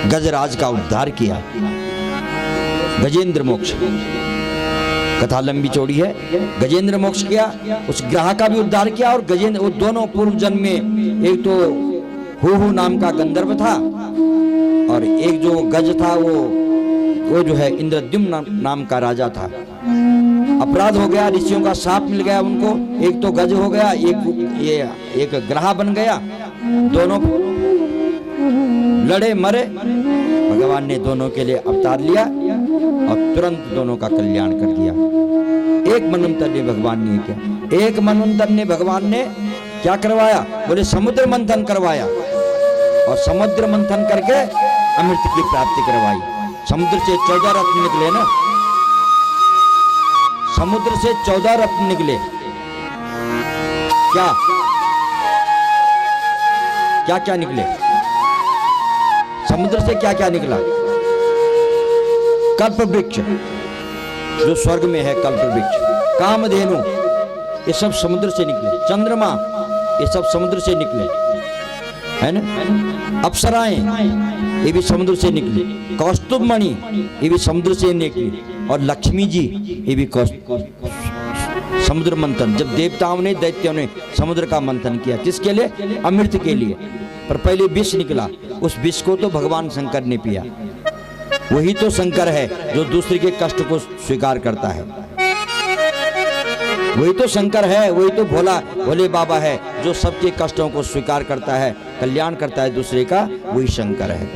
गजराज का उद्धार किया, गजेंद्र मोक्ष। कथा लंबी चौड़ी है। गजेंद्र मोक्ष किया, उस ग्रह का भी उद्धार किया। और गजेंद्र, वो दोनों पूर्व जन्म में, एक तो हूहू नाम का गंधर्व था और एक जो गज था वो जो है इंद्रद्युम्न नाम का राजा था। अपराध हो गया, ऋषियों का शाप मिल गया उनको। एक तो गज हो गया, एक ग्रह बन गया। दोनों लड़े मरे, भगवान ने दोनों के लिए अवतार लिया और तुरंत दोनों का कल्याण कर दिया। एक मनवंतर ने भगवान ने किया, एक मनवंतर ने भगवान ने क्या करवाया? बोले समुद्र मंथन करवाया, और समुद्र मंथन करके अमृत की प्राप्ति करवाई। समुद्र से 14 रत्न निकले ना, समुद्र से 14 रत्न निकले। क्या क्या क्या निकले? समुद्र से क्या क्या निकला? कल्प वृक्ष, जो स्वर्ग में है कल्प वृक्ष, कामधेनु, ये सब समुद्र से निकले। चंद्रमा, ये सब समुद्र से निकले, है ना। अप्सराएं, ये भी समुद्र से निकली। कौस्तुभ मणि, ये भी समुद्र से निकली। और लक्ष्मी जी, ये भी समुद्र मंथन। जब देवताओं ने, दैत्यों ने समुद्र का मंथन किया, किसके लिए? अमृत के लिए। पर पहले विष निकला, उस विष को तो भगवान शंकर ने पिया। वही तो शंकर है जो दूसरे के कष्ट को स्वीकार करता है। वही तो शंकर है, वही तो भोले बाबा है जो सबके कष्टों को स्वीकार करता है, कल्याण करता है दूसरे का। वही शंकर है,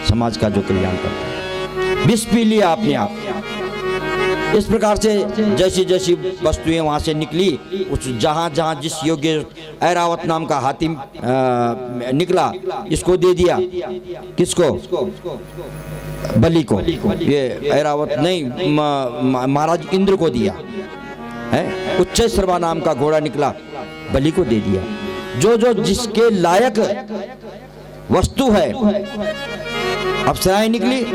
समाज का जो कल्याण करता है। विष पी लिया अपने आप। इस प्रकार से जैसी जैसी वस्तुएं वहां से निकली, उस जहां जहां जिस योग्य ऐरावत नाम का हाथी निकला, इसको दे दिया। किसको? बलि को। ये ऐरावत नहीं, महाराज इंद्र को दिया है। उच्चैश्रवा नाम का घोड़ा निकला, बलि को दे दिया। जो जो जिसके लायक वस्तु है, अप्सराएं निकली,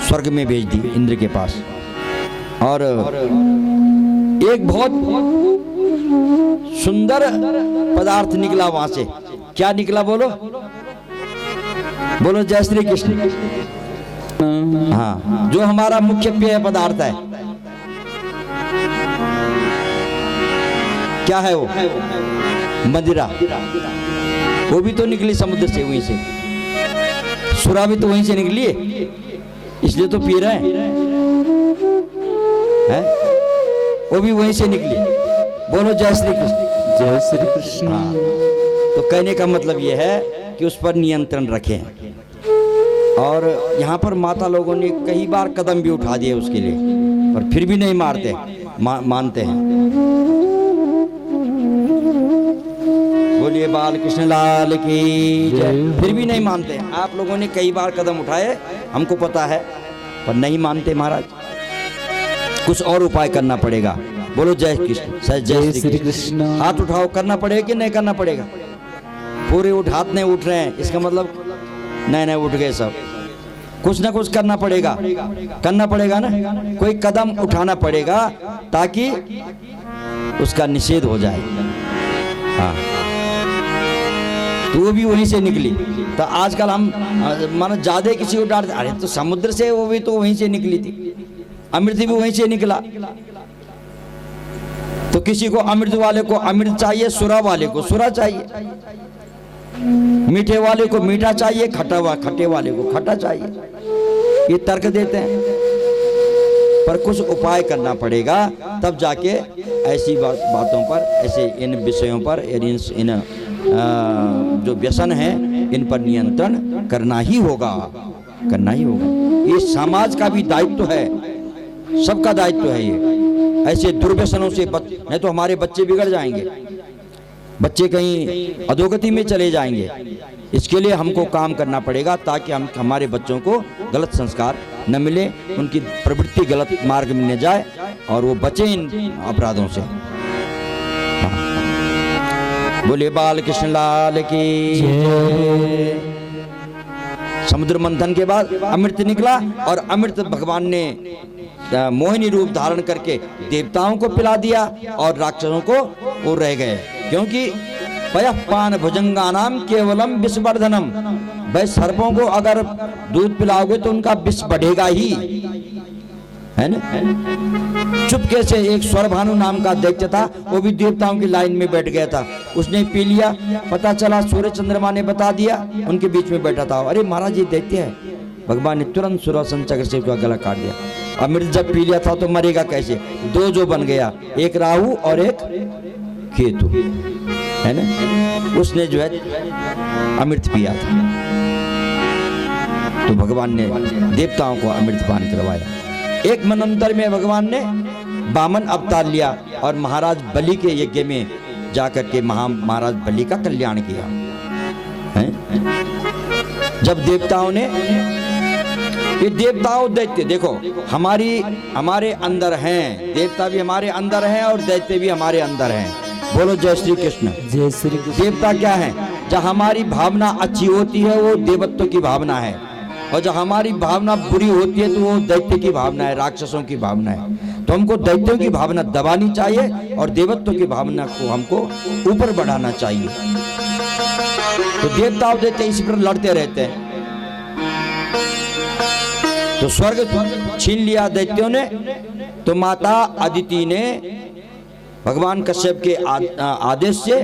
स्वर्ग में भेज दी इंद्र के पास। और एक बहुत सुंदर पदार्थ निकला वहां से। क्या निकला? बोलो बोलो, जय श्री कृष्ण। हाँ, जो हमारा मुख्य पेय पदार्थ है, क्या है वो? मदिरा। वो भी तो निकली समुद्र से, वहीं से। सुरा भी तो वहीं से निकली है, इसलिए तो पी रहे हैं। वो भी वहीं से निकली। बोलो जय श्री कृष्ण। जय श्री कृष्ण। हाँ, तो कहने का मतलब यह है कि उस पर नियंत्रण रखें। और यहाँ पर माता लोगों ने कई बार कदम भी उठा दिए उसके लिए, पर फिर भी नहीं मारते, मानते हैं। बोलिए बाल कृष्ण लाल की जय। फिर भी नहीं मानते। आप लोगों ने कई बार कदम उठाए, हमको पता है, पर नहीं मानते महाराज। कुछ और उपाय करना पड़ेगा। बोलो जय कृष्ण। जय श्री कृष्ण। हाथ उठाओ, करना पड़ेगा कि नहीं करना पड़ेगा? पूरे हाथ नहीं उठ रहे हैं, इसका मतलब नहीं उठ गए सब। कुछ ना कुछ करना पड़ेगा, करना पड़ेगा ना। कोई कदम उठाना पड़ेगा ताकि उसका निषेध हो जाए। हाँ, तो वो भी वहीं से निकली। तो आजकल हम मानो ज्यादा किसी को डांटते, अरे तो समुद्र से, वो भी तो वहीं से निकली थी। अमृत भी वहीं से निकला। तो किसी को अमृत वाले को अमृत चाहिए, सुरा वाले को सुरा चाहिए, मीठे वाले को मीठा चाहिए, खट्टे वाले को खट्टा चाहिए। ये तर्क देते हैं, पर कुछ उपाय करना पड़ेगा, तब जाके ऐसी बातों पर, ऐसे इन विषयों पर, इन जो व्यसन है, इन पर नियंत्रण करना ही होगा, करना ही होगा। ये समाज का भी दायित्व है, सबका दायित्व है ये। ऐसे दुर्व्यसनों से नहीं तो हमारे बच्चे बिगड़ जाएंगे, बच्चे कहीं अधोगति में चले जाएंगे। इसके लिए हमको काम करना पड़ेगा ताकि हम हमारे बच्चों को गलत संस्कार न मिले, उनकी प्रवृत्ति गलत मार्ग में न जाए और वो बचे इन अपराधों से। बोले बाल कृष्ण लाल की जय। समुद्र मंथन के बाद अमृत निकला और अमृत भगवान ने मोहिनी रूप धारण करके देवताओं को पिला दिया और राक्षसों को वो रह गए। क्योंकि पयः पान भुजंगानाम केवलम विषवर्धनम भाई सर्पों को अगर दूध पिलाओगे तो उनका विष बढ़ेगा ही, है ना। चुपके से एक स्वरभानु नाम का दैत्य था, वो भी देवताओं की लाइन में बैठ गया था, उसने पी लिया। पता चला सूर्य चंद्रमा ने बता दिया, उनके बीच में बैठा था। अरे महाराज ये दैत्य है। भगवान ने तुरंत सुदर्शन चक्र से उसका गला काट दिया। अमृत जब पी लिया था तो मरेगा कैसे? दो जो बन गया, एक राहु और एक केतु, है ना। उसने जो है अमृत पिया था, तो भगवान ने देवताओं को अमृत पान करवाया। एक मनंतर में भगवान ने वामन अवतार लिया और महाराज बलि के यज्ञ में जाकर के महाराज बलि का कल्याण किया है। जब देवताओं ने, ये देवताओं दैत्य देखो हमारे अंदर हैं, देवता भी हमारे अंदर हैं और दैत्य भी हमारे अंदर हैं। बोलो जय श्री कृष्ण। जय श्री कृष्ण। देवता क्या है? जब हमारी भावना अच्छी होती है वो देवत्व की भावना है, और जब हमारी भावना बुरी होती है तो वो दैत्य की भावना है, राक्षसों की भावना है। तो हमको दैत्यों की भावना दबानी चाहिए और देवत्व की भावना को हमको ऊपर बढ़ाना चाहिए। तो देवता और दैत्य इसी पर लड़ते रहते हैं। तो स्वर्ग छीन लिया दैत्यों ने, तो माता अदिति ने भगवान कश्यप के आदेश से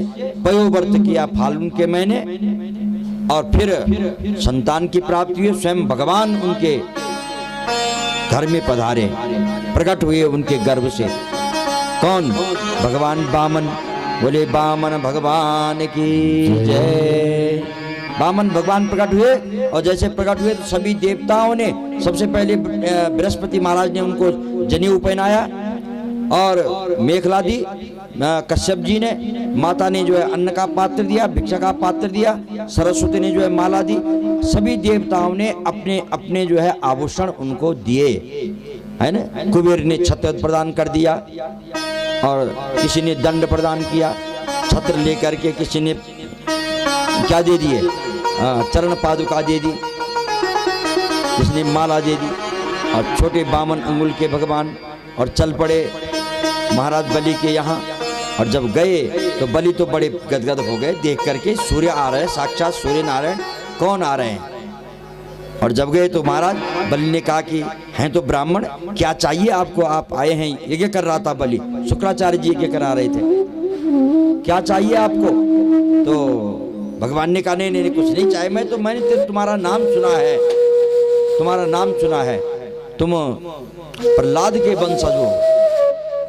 पयोव्रत किया फाल्गुन के महीने, और फिर संतान की प्राप्ति हुई। स्वयं भगवान उनके घर में पधारे, प्रकट हुए उनके गर्भ से। कौन? भगवान वामन। बोले वामन भगवान की जय। वामन भगवान प्रकट हुए, और जैसे प्रकट हुए तो सभी देवताओं ने, सबसे पहले बृहस्पति महाराज ने उनको जनेऊ पहनाया और मेखला दी। कश्यप जी ने, माता ने जो है अन्न का पात्र दिया, भिक्षा का पात्र दिया, सरस्वती ने जो है माला दी। सभी देवताओं ने अपने अपने जो है आभूषण उनको दिए, है ना। कुबेर ने छत्र प्रदान कर दिया, और किसी ने दंड प्रदान किया, छत्र लेकर के किसी ने क्या दे दिए, चरण पादुका दे दी, किसी ने माला दे दी। और छोटे बामन अंगुल के भगवान, और चल पड़े महाराज बलि के यहाँ। और जब गए तो बलि तो बड़े गदगद हो गए देख करके, सूर्य आ रहे हैं, साक्षात सूर्य नारायण कौन आ रहे हैं। और जब गए तो महाराज बलि ने कहा कि हैं तो ब्राह्मण, क्या चाहिए आपको, आप आए हैं। यज्ञ कर रहा था बलि, शुक्राचार्य जी यज्ञ करा रहे थे, क्या चाहिए आपको। तो भगवान ने कहा नहीं नहीं कुछ नहीं चाहिए, मैं तो मैंने तुम्हारा नाम सुना है, तुम्हारा नाम सुना है, तुम प्रहलाद के वंशज हो,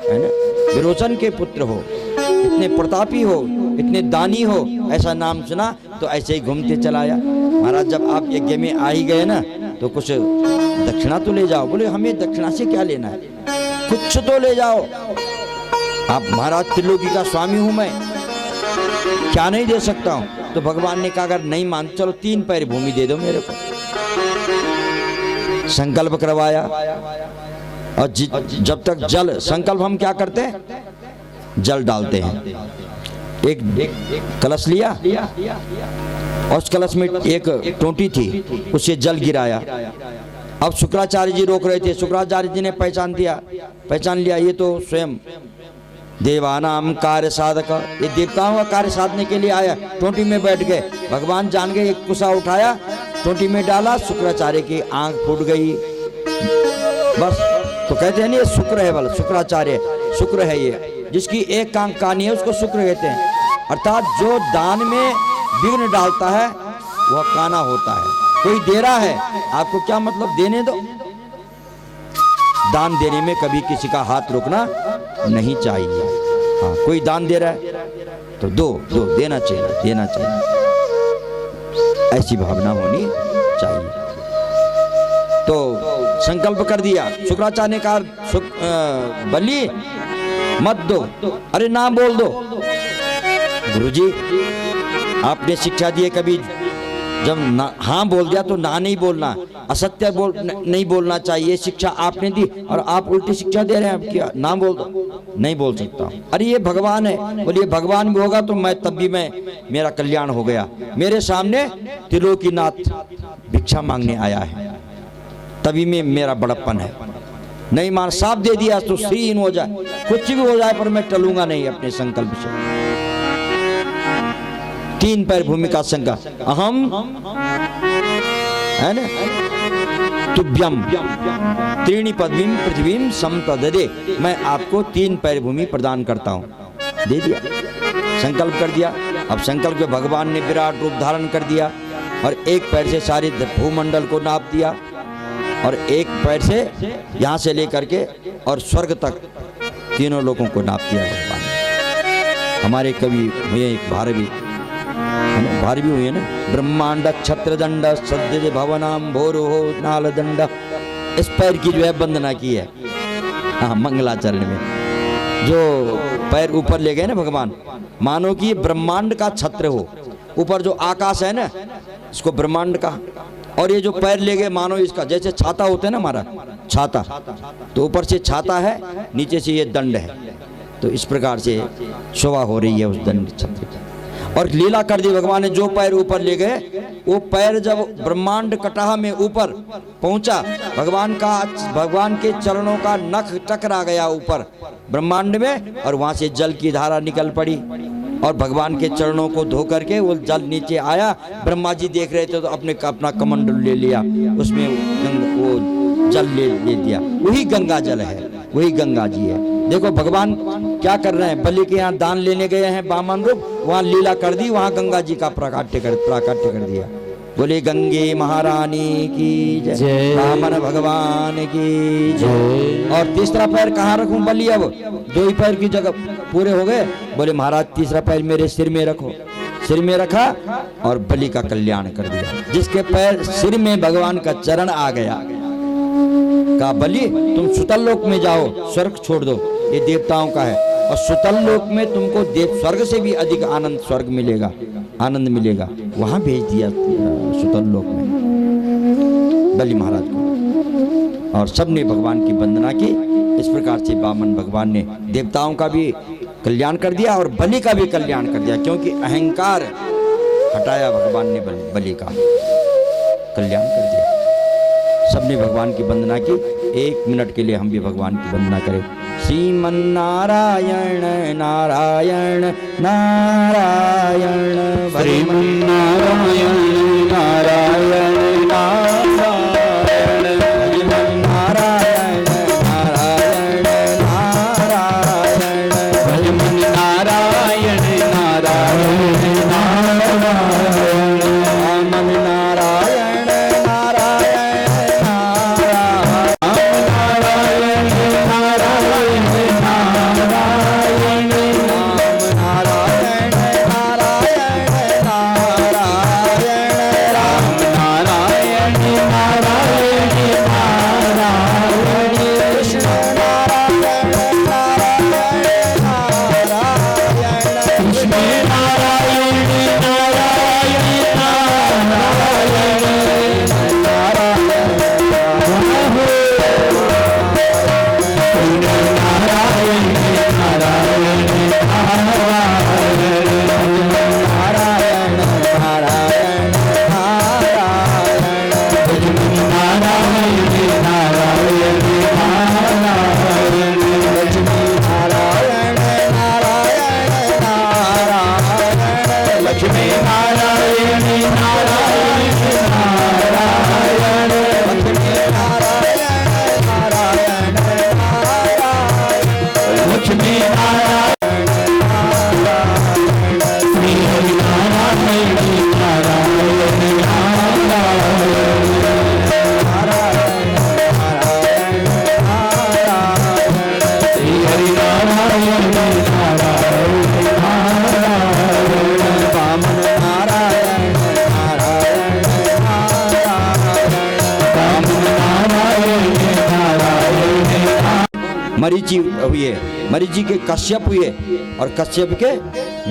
है ना, विरोचन के पुत्र हो, इतने प्रतापी हो, इतने दानी हो, ऐसा नाम सुना, तो ऐसे ही घूमते चला आया। महाराज जब आप यज्ञ में आ ही गए ना, तो कुछ दक्षिणा तो ले जाओ। बोले हमें दक्षिणा से क्या लेना है, कुछ तो ले जाओ। आप महाराज त्रिलोकी का स्वामी हूं मैं, क्या नहीं दे सकता हूं। तो भगवान ने कहा अगर नहीं मान, चलो 3 पैर भूमि दे दो मेरे को। संकल्प करवाया, और जब तक जल, संकल्प हम क्या करते हैं, जल डालते हैं। एक कलश लिया, और उस कलश में एक टोंटी थी, उससे जल गिराया। अब शुक्राचार्य जी रोक रहे थे, शुक्राचार्य जी ने पहचान लिया ये तो स्वयं देवानाम कार्य साधक, ये देवताओं का कार्य साधने के लिए आया। टोंटी में बैठ गए, भगवान जान गए, एक कुसा उठाया, टोंटी में डाला, शुक्राचार्य की आंख फूट गई। बस तो कहते हैं नहीं शुक्र है, वाला शुक्राचार्य शुक्र है, ये जिसकी एक आंख कानी है उसको शुक्र कहते हैं। अर्थात जो दान में विघ्न डालता है वह काना होता है। कोई दे रहा है आपको, क्या मतलब, देने दो। दान देने में कभी किसी का हाथ रोकना नहीं चाहिए। हाँ, कोई दान दे रहा है तो दो देना चाहिए, ऐसी भावना होनी चाहिए। तो संकल्प कर दिया। शुक्राचार्य ने कहा बलि मत दो, अरे ना बोल दो। गुरुजी आपने शिक्षा दी है, कभी जब हाँ बोल दिया तो ना नहीं बोलना, असत्य नहीं बोलना चाहिए, शिक्षा आपने दी, और आप उल्टी शिक्षा दे रहे हैं। आप क्या ना बोल दो, नहीं बोल सकता। अरे ये भगवान है, बोलिए भगवान भी होगा तो मैं तब भी मेरा कल्याण हो गया। मेरे सामने त्रिलोकीनाथ भिक्षा मांगने आया है, तभी में मेरा बड़प्पन है। नहीं मान, साफ दे दिया तो श्रीहीन हो जाए, कुछ भी हो जाए, पर मैं टलूंगा नहीं अपने संकल्प से। 3 पैर भूमि का संकल्प, अहम है ना। तुभ्यम त्रीणि पदवीम पृथ्वीम समतदे, मैं आपको 3 पैर भूमि प्रदान करता हूँ। दे दिया, संकल्प कर दिया। अब संकल्प के भगवान ने विराट रूप धारण कर दिया और 1 पैर से सारे भूमंडल को नाप दिया और 1 पैर से यहाँ से लेकर के और स्वर्ग तक तीनों लोगों को नाप दिया भगवान ने। हमारे कवि हुए एक भारवी हुए ना, ब्रह्मांड क्षत्र दंड सद्य भवनाम भोरो नाल दंड, इस पैर की जो है वंदना की है। हाँ, मंगलाचरण में जो पैर ऊपर ले गए ना भगवान, मानो कि ब्रह्मांड का छत्र हो, ऊपर जो आकाश है ना इसको ब्रह्मांड का, और ये जो पैर ले गए मानो इसका जैसे छाता होता है ना हमारा छाता, तो ऊपर से छाता है, नीचे से ये दंड है। तो इस प्रकार से शोभा हो रही है उस दंड छत्र की। और लीला कर दी भगवान ने, जो पैर ऊपर ले गए वो पैर जब ब्रह्मांड कटाह में ऊपर पहुंचा, भगवान के चरणों का नख टकरा गया ऊपर ब्रह्मांड में, और वहां से जल की धारा निकल पड़ी और भगवान के चरणों को धो करके वो जल नीचे आया। ब्रह्मा जी देख रहे थे तो अपना कमंडल ले लिया, उसमें वो जल ले दिया, वही गंगा जल है, वही गंगा जी है। देखो भगवान क्या कर रहे हैं, बलि के यहाँ दान लेने गए हैं वामन रूप, वहां लीला कर दी, वहां गंगा जी का प्राकट्य कर दिया। बोले गंगे महारानी की जय, वामन भगवान की जय। और तीसरा पैर कहाँ रखूं बलि, अब 2 ही पैर की जगह पूरे हो गए। बोले महाराज तीसरा पैर मेरे सिर में रखो, सिर में रखा और बलि का कल्याण कर दिया। जिसके पैर सिर में भगवान का चरण आ गया, कहा बलि तुम सुतल लोक में जाओ, स्वर्ग छोड़ दो, ये देवताओं का है, और सुतल लोक में तुमको देव स्वर्ग से भी अधिक आनंद स्वर्ग मिलेगा, आनंद मिलेगा। वहां भेज दिया सुतल लोक में बलि महाराज को, और सबने भगवान की वंदना की। इस प्रकार से वामन भगवान ने देवताओं का भी कल्याण कर दिया और बलि का भी कल्याण कर दिया, क्योंकि अहंकार हटाया भगवान ने, बलि का कल्याण कर दिया। सबने भगवान की वंदना की। 1 मिनट के लिए हम भी भगवान की वंदना करें। श्रीमन नारायण नारायण नारायण, श्रीमन नारायण नारायण नारायण, श्रीमन नारायण नारायण नारायण, श्रीमन नारायण नारायण नारायण, रामन नारायण मरीचि हुए, मरीचि के कश्यप हुए और कश्यप के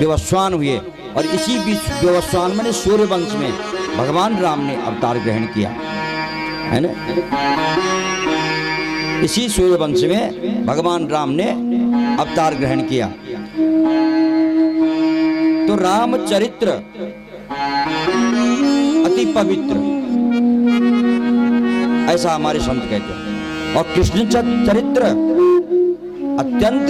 विवस्वान हुए, और इसी बीच विवस्वान में सूर्यवंश में भगवान राम ने अवतार ग्रहण किया है ना। इसी सूर्यवंश में भगवान राम ने अवतार ग्रहण किया। तो रामचरित्र अति पवित्र, ऐसा हमारे संत कहते हैं, और कृष्ण चरित्र अत्यंत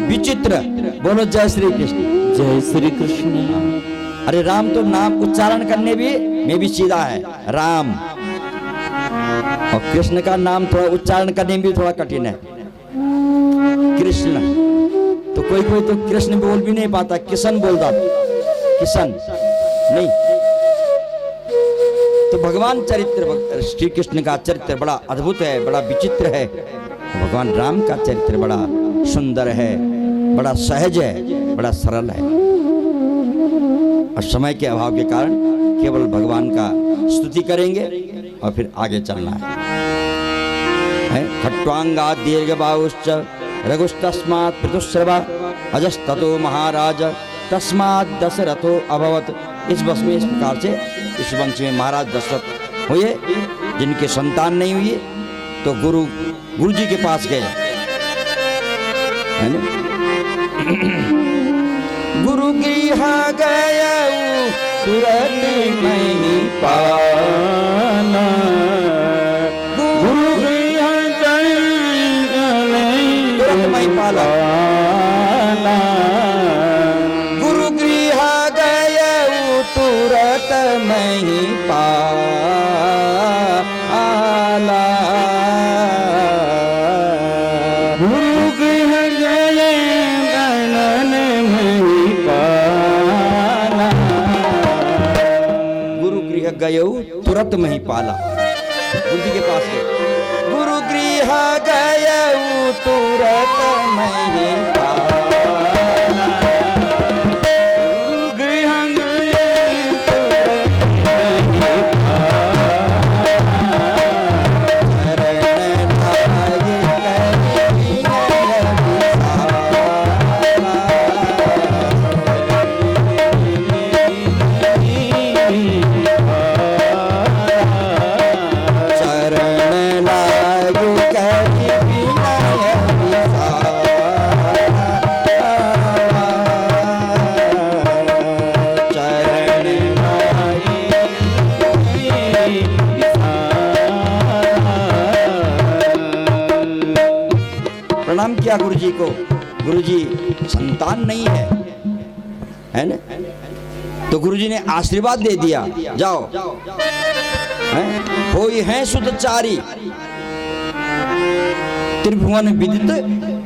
विचित्र। बोलो जय श्री कृष्ण, जय श्री कृष्ण। अरे राम तो नाम उच्चारण करने भी में भी सीधा है, राम और कृष्ण का नाम थोड़ा उच्चारण करने में भी थोड़ा कठिन है, कृष्ण। तो कोई कोई तो कृष्ण बोल भी नहीं पाता, किशन बोलता, किशन नहीं। तो भगवान चरित्र, श्री कृष्ण का चरित्र बड़ा अद्भुत है, बड़ा विचित्र है। भगवान राम का चरित्र बड़ा सुंदर है, बड़ा सहज है, बड़ा सरल है। और समय के अभाव के कारण केवल भगवान का स्तुति करेंगे और फिर आगे चलना है। खट्वांगा दीर्घ बाहुश्च रघुस्तस्मात् पृथुश्रवा अजस्ततो महाराज तस्मात् दशरथो अभवत। इस वंश में इस प्रकार से, इस वंश में महाराज दशरथ हुए, जिनके संतान नहीं हुई तो गुरु जी के पास गए, है ना। गुरु गृह गया तुरंत नहीं पाना, गुरु गृह तुरंत नहीं पाला, गुरु गृह गया तुरंत नहीं पाला। गुरु गृह गए गणन नहीं पाला, गुरु गृह गयो तुरंत नहीं पाला। गुरु जी के पास गए, गुरु गृह गयो तुरंत नहीं पाला। प्रणाम किया गुरु जी को। गुरु जी संतान नहीं है ना, तो गुरु जी ने आशीर्वाद दे दिया, जाओ होई है सुतचारी त्रिभुवन विदित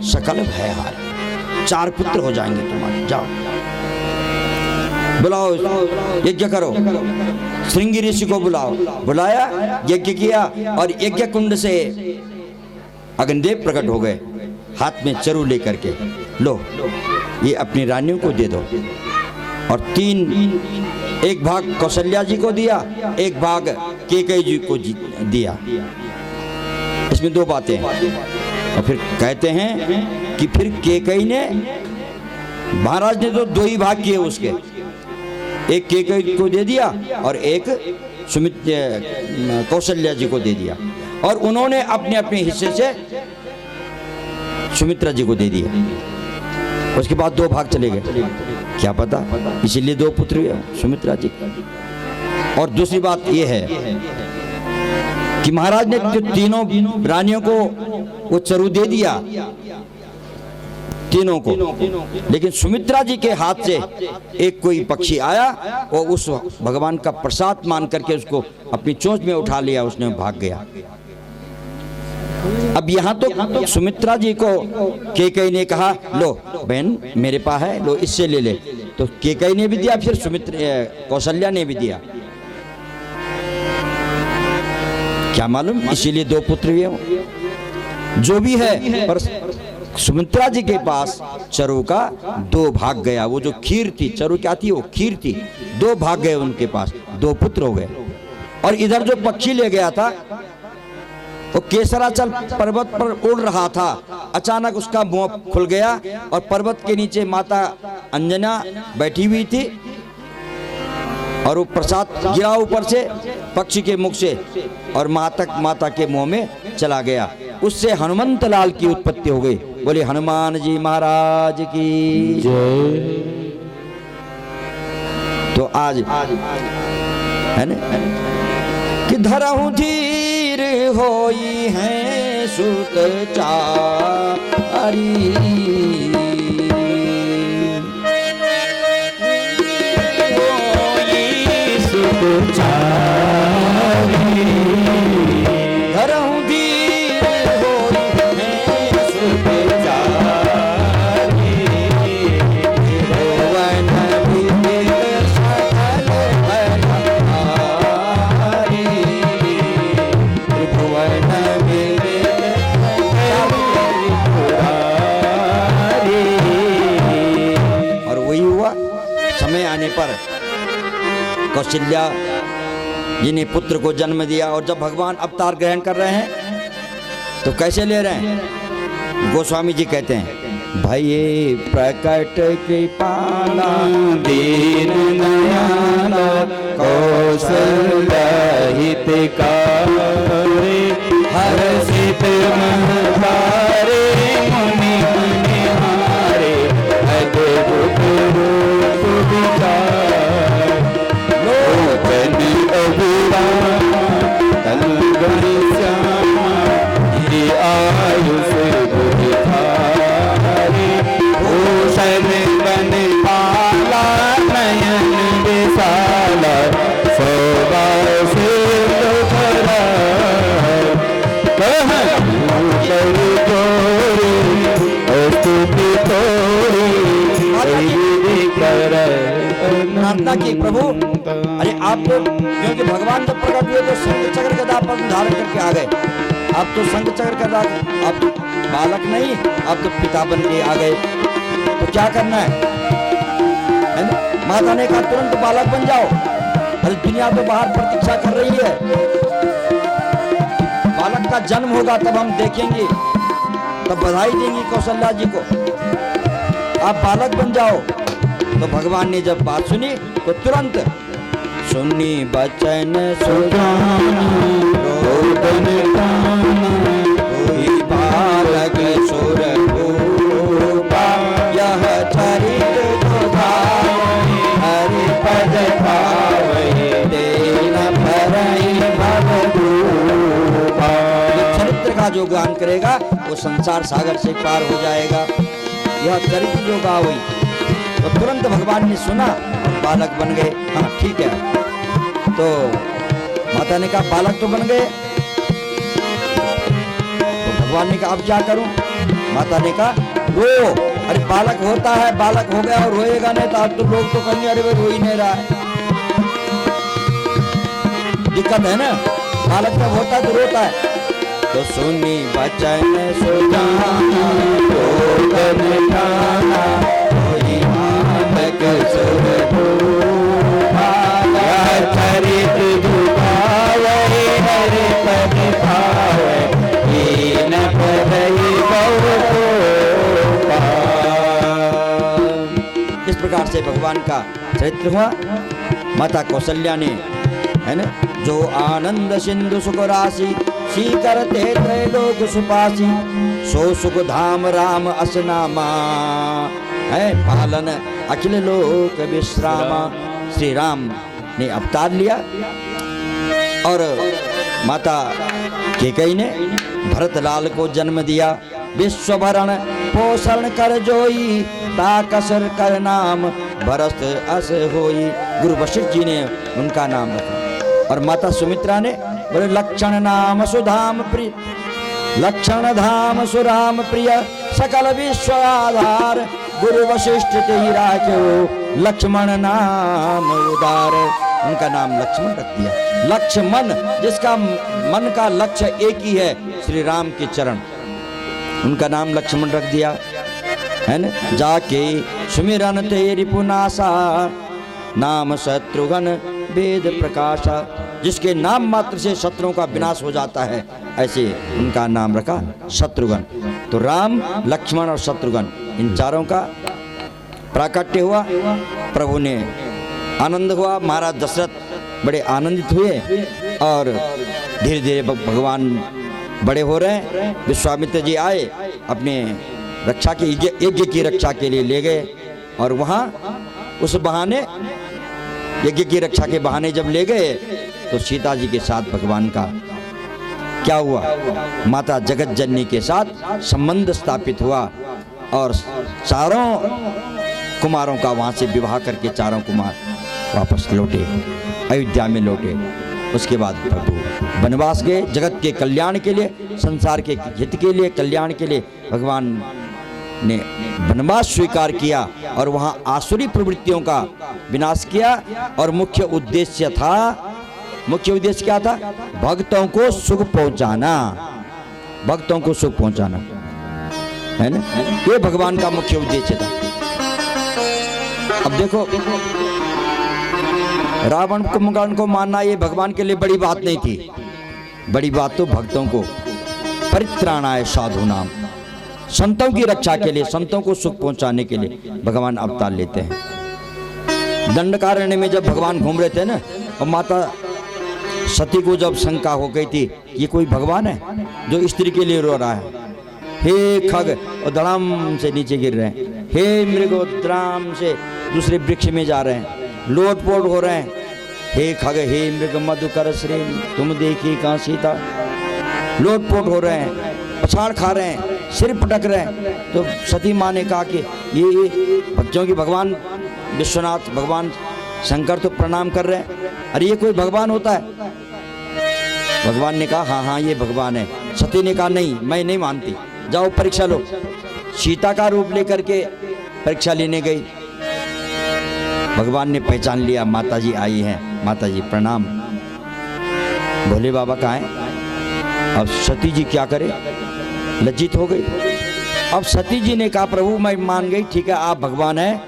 सकल भयहार। 4 पुत्र हो जाएंगे तुम्हारे, जाओ बुलाओ, यज्ञ करो। श्रृंगी ऋषि को बुलाओ, बुलाया, यज्ञ किया और यज्ञ कुंड से अग्निदेव प्रकट हो गए, हाथ में चरु लेकर के, लो ये अपनी रानियों को दे दो। और 3, एक भाग कौशल्या जी को दिया, एक भाग कैकेयी जी को दिया। इसमें 2 बातें हैं। और फिर कहते हैं कि फिर कैकेयी ने, महाराज ने तो 2 ही भाग किए उसके, एक कैकेयी को दे दिया और एक कौशल्या जी को दे दिया। और उन्होंने अपने अपने हिस्से से सुमित्रा जी को दे दिया। उसके बाद 2 भाग चले गए, क्या पता, इसीलिए 2 पुत्र हुए सुमित्रा जी। और दूसरी बात यह है कि महाराज ने जो तीनों रानियों को वो चरु दे दिया, तीनों को, लेकिन सुमित्रा जी के हाथ से एक कोई पक्षी आया और उस भगवान का प्रसाद मान करके उसको अपनी चोंच में उठा लिया, उसने भाग गया। अब यहाँ तो सुमित्रा जी को कैकेयी ने कहा, लो बहन मेरे पास है, लो इससे ले ले। तो कैकेयी ने भी दिया, फिर कौशल्या ने भी दिया, क्या मालूम, इसीलिए 2 पुत्र हुए। जो भी है, पर सुमित्रा जी के पास चरु का 2 भाग गया। वो जो खीर थी, चरु क्या थी, वो खीर थी, 2 भाग गए उनके पास, 2 पुत्र हो गए। और इधर जो पक्षी ले गया था वो केसराचल पर्वत पर उड़ रहा था, अचानक उसका मुंह खुल गया और पर्वत के नीचे माता अंजना बैठी हुई थी और वो प्रसाद गिरा ऊपर से पक्षी के मुख से और माता के मुंह में चला गया। उससे हनुमंत लाल की उत्पत्ति हो गई। बोले हनुमान जी महाराज की जय। तो आज है ना कि धरहु धीर होई है सुत चारी, होई सुत चारी, कौशल्या जी ने पुत्र को जन्म दिया, और जब भगवान अवतार ग्रहण कर रहे हैं तो कैसे ले रहे हैं? गोस्वामी जी कहते हैं, भये प्रकट कृपाला दीन दयाला कौशल्या हितकारी हर्षित मन धारे मुनि निहारे अद्भुत रूप विचार लोकन अभिराम तलगण श्यामा गिरि आयुष बुद्धि धारे भूषण बन पाला नयन विशाला शोभा से भरा प्रार्थना की, प्रभु अरे आप तो, क्योंकि भगवान जब प्रकट हुए तो शंख चक्र गदा पर धारण करके आ गए। आप तो शंख चक्र गदा, आप तो बालक नहीं, आप तो पिता बन के आ गए। तो क्या करना है ना? माता ने कहा तुरंत बालक बन जाओ। अरे दुनिया तो बाहर प्रतीक्षा कर रही है, बालक का जन्म होगा तब हम देखेंगे, तब बधाई देंगी कौशल्या जी को। आप बालक बन जाओ। तो भगवान ने जब बात सुनी तो तुरंत सुनी बचन सुजाना रोदन काना कोई बालक सुर रूपा यह चरित जो धावै हरि पद पावै देन भरई भवरूपा। चरित्र का जो गान करेगा वो संसार सागर से पार हो जाएगा। यह चरित्र जो गावै, तो तुरंत भगवान ने सुना और बालक बन गए। हाँ ठीक है। तो माता ने कहा बालक तो बन गए, तो भगवान ने कहा अब क्या करूं? माता ने कहा रो। अरे बालक होता है, बालक हो गया और रोएगा नहीं तो अब तो लोग तो कहेंगे अरे वो रो ही नहीं रहा है। दिक्कत है ना, बालक जब होता है तो रोता है। तो सुनी बचन सुजाना रोदन काना कोई बालक सुर रूपा यह चरित दुखावै हरि पद पावै दीन भरई भवरूपा। इस प्रकार से भगवान का चरित्र हुआ। माता कौशल्या ने, है ना, जो आनंद सिंधु सुख राशि करते त्रैलोक सुपासी सो सुख धाम राम असनामा है पालन अखिल लोक विश्रामा। श्री राम ने अवतार लिया और माता कैकेयी ने भरतलाल को जन्म दिया। विश्व भरण पोषण कर जोई ताकसर कर नाम भरत अस होई। गुरु वशिष्ठ जी ने उनका नाम रखा। और माता सुमित्रा ने बोले लक्षण नाम सुधाम प्रिय, लक्षण धाम सुराम प्रिय सकल विश्व आधार गुरु वशिष्ठ ते ही राख्यो लक्ष्मण नाम उदार। उनका नाम लक्ष्मण रख दिया। लक्ष्मण, जिसका मन का लक्ष्य एक ही है श्री राम के चरण, उनका नाम लक्ष्मण रख दिया, है न। जाके सुमिरन तेरी पुनासा नाम शत्रुघ्न वेद प्रकाशा। जिसके नाम मात्र से शत्रुओं का विनाश हो जाता है, ऐसे उनका नाम रखा शत्रुघ्न। तो राम, लक्ष्मण और शत्रुघ्न, इन चारों का प्राकट्य हुआ। प्रभु ने आनंद हुआ। महाराज दशरथ बड़े आनंदित हुए और धीरे धीरे भगवान बड़े हो रहे हैं। विश्वामित्र जी आए, अपने रक्षा के यज्ञ की रक्षा के लिए ले गए और वहाँ उस बहाने, यज्ञ की रक्षा के बहाने जब ले गए तो सीता जी के साथ भगवान का क्या हुआ, माता जगत जननी के साथ संबंध स्थापित हुआ और चारों कुमारों का वहाँ से विवाह करके चारों कुमार वापस लौटे, अयोध्या में लौटे। उसके बाद प्रभु वनवास गए, जगत के कल्याण के लिए, संसार के हित के लिए, कल्याण के लिए भगवान ने वनवास स्वीकार किया और वहाँ आसुरी प्रवृत्तियों का विनाश किया। और मुख्य उद्देश्य क्या था? भक्तों को सुख पहुंचाना, भक्तों को सुख पहुंचाना, है ना। ये भगवान का मुख्य उद्देश्य था। अब देखो रावण कुंभकर्ण को मारना ये भगवान के लिए बड़ी बात नहीं थी। बड़ी बात तो भक्तों को परित्राणाय साधु नाम, संतों की रक्षा के लिए, संतों को सुख पहुंचाने के लिए भगवान अवतार लेते हैं। दंडकारण्य में जब भगवान घूम रहे थे ना, और माता सती को जब शंका हो गई थी ये कोई भगवान है जो स्त्री के लिए रो रहा है, हे खग, और धड़ाम से नीचे गिर रहे हैं, हे मृग, धड़ाम से दूसरे वृक्ष में जा रहे हैं, लोटपोट हो रहे हैं, हे खग हे मृग मधुकर श्रेण तुम देखी कहाँ सीता, लोटपोट हो रहे हैं, पछाड़ खा रहे हैं, सिर पटक रहे हैं। तो सती माँ ने कहा कि ये बच्चों की भगवान विश्वनाथ भगवान शंकर तो प्रणाम कर रहे हैं, अरे ये कोई भगवान होता है? भगवान ने कहा हाँ हाँ ये भगवान है। सती ने कहा नहीं मैं नहीं मानती, जाओ परीक्षा लो। सीता का रूप लेकर के परीक्षा लेने गई। भगवान ने पहचान लिया माता जी आई हैं, माता जी प्रणाम। भोले बाबा कहाँ हैं? अब सती जी क्या करे, लज्जित हो गई। अब सती जी ने कहा प्रभु मैं मान गई, ठीक है आप भगवान हैं,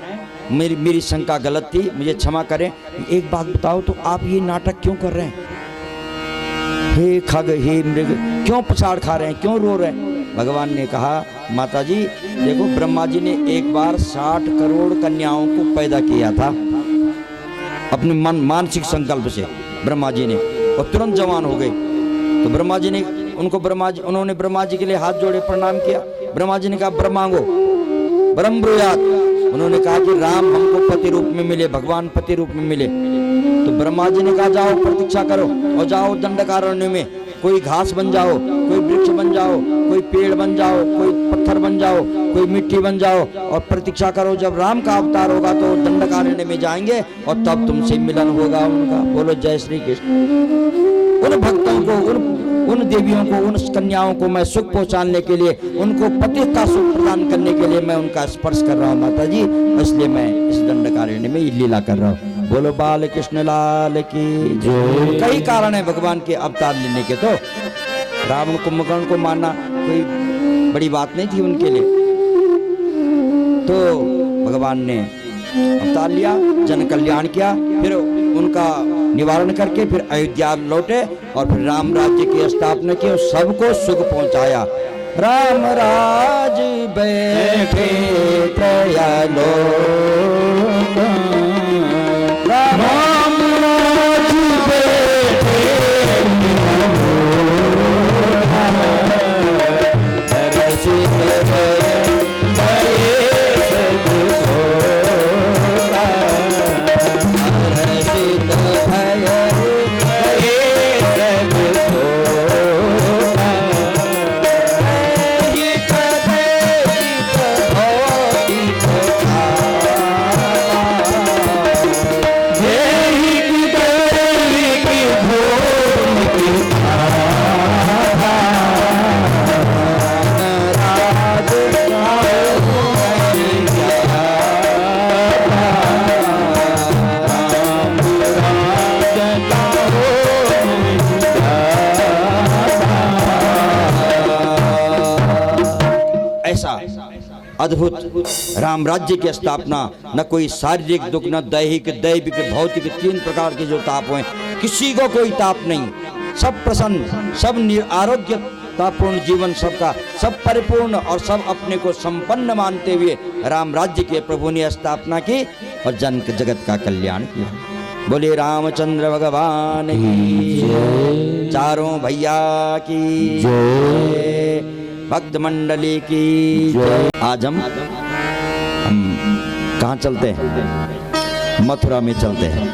मेरी शंका गलत थी, मुझे क्षमा करें। एक बात बताओ तो आप ये नाटक क्यों कर रहे हैं? हे खग हे मृग, क्यों पछाड़ खा रहे हैं, क्यों रो रहे हैं? भगवान ने कहा माता जी देखो ब्रह्मा जी ने एक बार 60 करोड़ कन्याओं को पैदा किया था अपने मानसिक संकल्प से ब्रह्मा जी ने, और तुरंत जवान हो गए। तो ब्रह्मा जी ने उन्होंने ब्रह्मा जी के लिए हाथ जोड़े प्रणाम किया। ब्रह्मा जी ने कहा ब्रह्मांगो ब्रह्म ब्रूयात, उन्होंने कहा कि राम हमको पति रूप में मिले, भगवान पति रूप में मिले। तो ब्रह्मा जी ने कहा जाओ प्रतीक्षा करो और जाओ दंडकारण्य में, कोई घास बन जाओ, कोई वृक्ष बन जाओ, कोई पेड़ बन जाओ, कोई पत्थर बन जाओ, कोई मिट्टी बन जाओ और प्रतीक्षा करो, जब राम का अवतार होगा तो दंडकारण्य में जाएंगे और तब तुमसे मिलन होगा उनका। बोलो जय श्री कृष्ण। उन भक्तों को, उन देवियों को, उन कन्याओं को मैं सुख पहुंचाने के लिए, उनको पति का सुख प्रदान करने के लिए मैं उनका स्पर्श कर रहा हूँ माता जी, इसलिए मैं इस दंडकारण्य में लीला कर रहा हूँ। बोलो बाल कृष्ण लाल की जय। कई कारण है भगवान के अवतार लेने के। तो रावण कुंभकर्ण को मारना कोई बड़ी बात नहीं थी उनके लिए। तो भगवान ने अवतार लिया, जन कल्याण किया, फिर उनका निवारण करके फिर अयोध्या लौटे और फिर राम राज्य की स्थापना की और सबको सुख पहुंचाया। राम राज बैठे त्रयालोक, राम राज बैठे अद्भुत राम राज्य की स्थापना। न कोई शारीरिक दुख, न दैहिक, दैविक, भौतिक, 3 प्रकार के जो ताप हैं, किसी को कोई ताप नहीं, सब प्रसन्न, सब आरोग्यतापूर्ण जीवन, सबका सब परिपूर्ण और सब अपने को संपन्न मानते हुए राम राज्य के प्रभु ने स्थापना की और जगत का कल्याण किया। बोले रामचंद्र भगवान की, चारों भैया की जय, भक्त मंडली की जय। आज हम कहाँ चलते हैं? मथुरा में चलते हैं।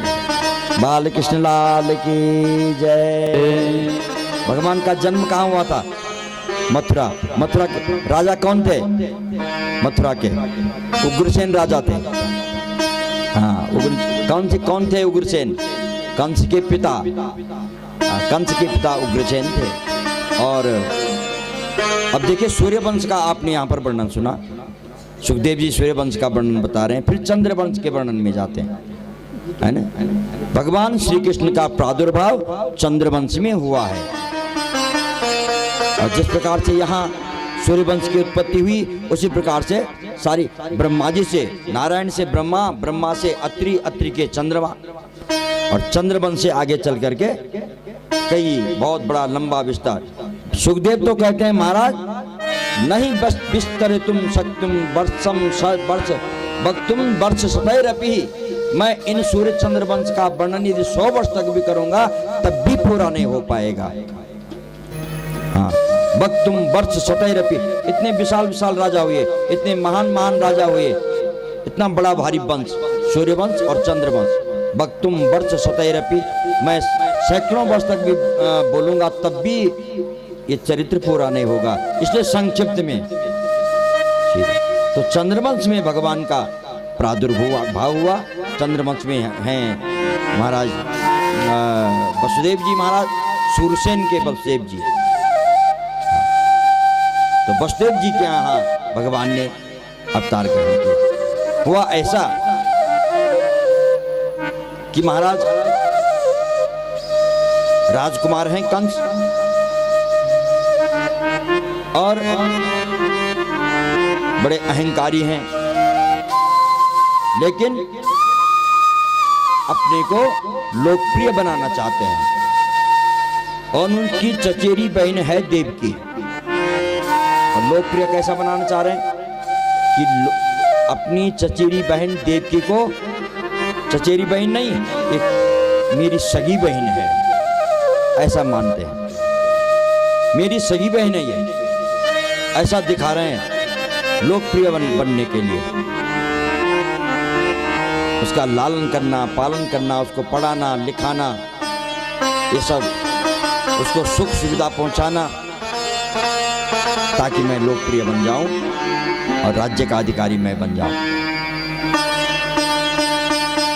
बाल कृष्ण लाल की जय। भगवान का जन्म कहाँ हुआ था? मथुरा। मथुरा के राजा कौन थे? मथुरा के उग्रसेन राजा थे। हाँ, कौन थे उग्रसेन? कंस के पिता। कंस के पिता उग्रसेन थे। और अब देखिए सूर्यवंश का आपने यहाँ पर वर्णन सुना, सुखदेव जी सूर्यवंश का वर्णन बता रहे हैं, फिर चंद्रवंश के वर्णन में जाते हैं, है ना। भगवान श्री कृष्ण का प्रादुर्भाव चंद्रवंश में हुआ है और जिस प्रकार से यहाँ सूर्यवंश की उत्पत्ति हुई उसी प्रकार से सारी ब्रह्मा जी से, नारायण से ब्रह्मा, ब्रह्मा से अत्रि, अत्रि के चंद्रमा, और चंद्रवंश से आगे चल करके कई बहुत बड़ा लंबा विस्तार। सुखदेव तो कहते हैं महाराज नहीं बस बिस्तर तुम सक्तुम वर्षम वर्ष वक्तुम वर्ष सतैरपि, मैं इन सूर्य चंद्र वंश का वर्णन यदि 100 वर्ष तक भी करूंगा तब भी पूरा नहीं हो पाएगा। हाँ, वक्तुम वर्ष सतैरपि, इतने विशाल विशाल राजा हुए, इतने महान महान राजा हुए, इतना बड़ा भारी वंश सूर्यवंश और चंद्रवंश। वक्तुम वर्ष सतैरपि, मैं सैकड़ों वर्ष तक भी बोलूंगा तब भी ये चरित्र पूरा नहीं होगा, इसलिए संक्षिप्त में। तो चंद्रवंश में भगवान का प्रादुर्भाव हुआ। चंद्रवंश में हैं महाराज वसुदेव जी महाराज, सूरसेन के वसुदेव जी। तो वसुदेव जी के यहाँ भगवान ने अवतार ग्रहण किया। हुआ ऐसा कि महाराज राजकुमार हैं कंस और बड़े अहंकारी हैं, लेकिन अपने को लोकप्रिय बनाना चाहते हैं। और उनकी चचेरी बहन है देवकी, और लोकप्रिय कैसा बनाना चाह रहे हैं कि अपनी चचेरी बहन देवकी को, चचेरी बहन नहीं, एक मेरी सगी बहन है ऐसा मानते हैं, मेरी सगी बहन है ये, ऐसा दिखा रहे हैं लोकप्रिय बनने के लिए। उसका लालन करना, पालन करना, उसको पढ़ाना लिखाना, ये सब, उसको सुख सुविधा पहुंचाना ताकि मैं लोकप्रिय बन जाऊं और राज्य का अधिकारी मैं बन जाऊं।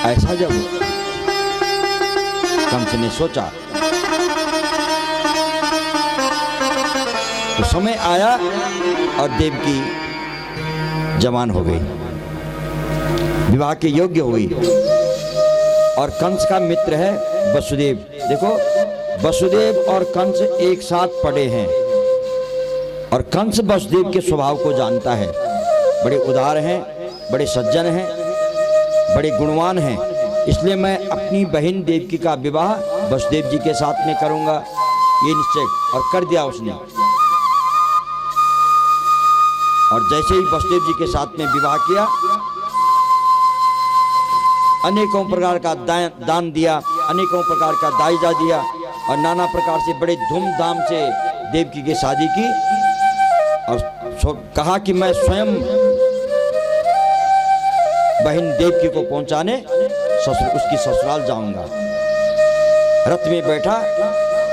ऐसा जब कंस ने सोचा तो समय आया और देवकी जवान हो गई, विवाह के योग्य हुई। और कंस का मित्र है वसुदेव। देखो वसुदेव और कंस एक साथ पढ़े हैं, और कंस वसुदेव के स्वभाव को जानता है। बड़े उदार हैं, बड़े सज्जन हैं, बड़े गुणवान हैं। इसलिए मैं अपनी बहन देवकी का विवाह वसुदेव जी के साथ में करूंगा, ये निश्चय और कर दिया उसने। और जैसे ही वसुदेव जी के साथ में विवाह किया, अनेकों प्रकार का दान दिया, अनेकों प्रकार का दायजा दिया, और नाना प्रकार से बड़े धूमधाम से देवकी की शादी की। और कहा कि मैं स्वयं बहन देवकी को पहुंचाने उसकी ससुराल जाऊंगा। रथ में बैठा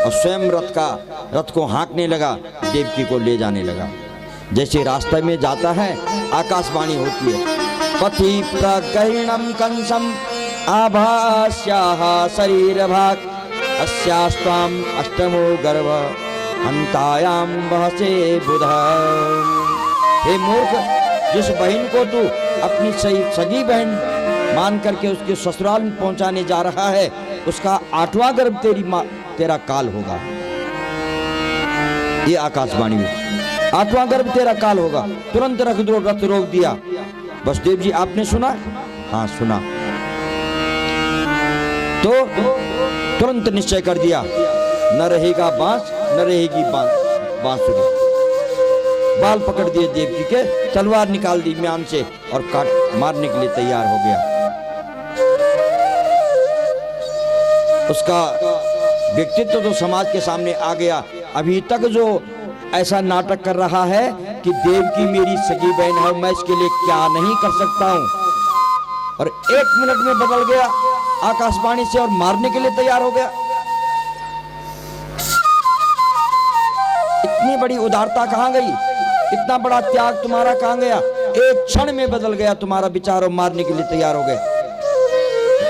और स्वयं रथ को हाँकने लगा, देवकी को ले जाने लगा। जैसे रास्ते में जाता है आकाशवाणी होती है, पथि प्रकर्णम कंसम आभास्याः शरीर भाग अस्यास्त्वाम अष्टमो गर्भ हंतायाम बहसे बुध। हे मूर्ख, जिस बहन को तू अपनी सगी बहन मान करके उसके ससुराल में पहुंचाने जा रहा है, उसका 8वां गर्भ तेरा काल होगा। ये आकाशवाणी में 8वां गर्भ तेरा काल होगा। तुरंत रथ रोक दिया। वसुदेव जी आपने सुना? हाँ सुना। तो तुरंत निश्चय कर दिया, न रहेगा बांस न रहेगी बांसुरी। बाल पकड़ दिए देवकी के, तलवार निकाल दी म्यान से और काट मारने के लिए तैयार हो गया। उसका व्यक्तित्व तो समाज के सामने आ गया। अभी तक जो ऐसा नाटक कर रहा है कि देवकी मेरी सगी बहन है, मैं इसके लिए क्या नहीं कर सकता हूं, और 1 मिनट में बदल गया आकाशवाणी से और मारने के लिए तैयार हो गया। इतनी बड़ी उदारता कहां गई? इतना बड़ा त्याग तुम्हारा कहां गया? एक क्षण में बदल गया तुम्हारा विचार और मारने के लिए तैयार हो गए।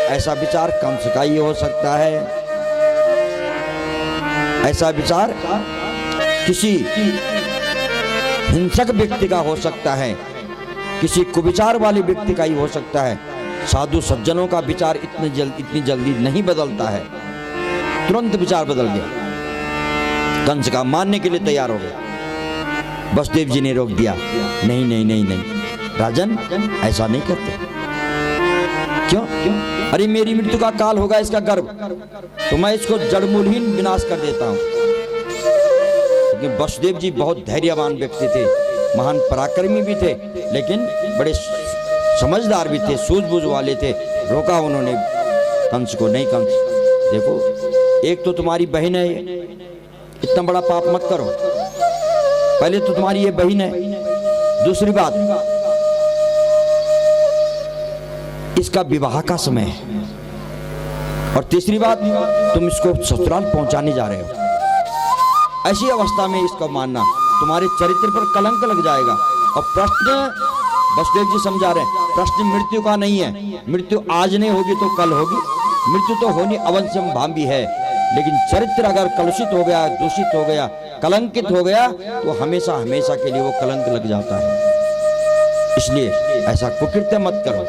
ऐसा विचार कंस का ही हो सकता है। ऐसा विचार किसी हिंसक व्यक्ति का हो सकता है, किसी कुविचार वाले व्यक्ति का ही हो सकता है। साधु सज्जनों का विचार इतनी जल्दी नहीं बदलता है। तुरंत विचार बदल गया, कंस का मारने के लिए तैयार हो गया। वसुदेव जी ने रोक दिया, नहीं नहीं नहीं नहीं राजन, ऐसा नहीं करते। क्यों? अरे मेरी मृत्यु का काल होगा, इसका गर्भ, तो मैं इसको जड़मूलहीन विनाश कर देता हूं। लेकिन वसुदेव जी बहुत धैर्यवान व्यक्ति थे, महान पराक्रमी भी थे, लेकिन बड़े समझदार भी थे, सूझबूझ वाले थे। रोका उन्होंने कंस को, नहीं कंस देखो, एक तो तुम्हारी बहन है, इतना बड़ा पाप मत करो, पहले तो तुम्हारी ये बहन है, दूसरी बात इसका विवाह का समय है, और तीसरी बात तुम इसको ससुराल पहुंचाने जा रहे हो। ऐसी अवस्था में इसको मानना तुम्हारे चरित्र पर कलंक लग जाएगा। और प्रश्न वसुदेव जी समझा रहे हैं, प्रश्न मृत्यु का नहीं है, मृत्यु आज नहीं होगी तो कल होगी, मृत्यु तो होनी अवश्यम भावी है, लेकिन चरित्र अगर कलुषित हो गया, दूषित हो गया, कलंकित हो गया, तो हमेशा हमेशा के लिए वो कलंक लग जाता है। इसलिए ऐसा कुकृत्य मत करो।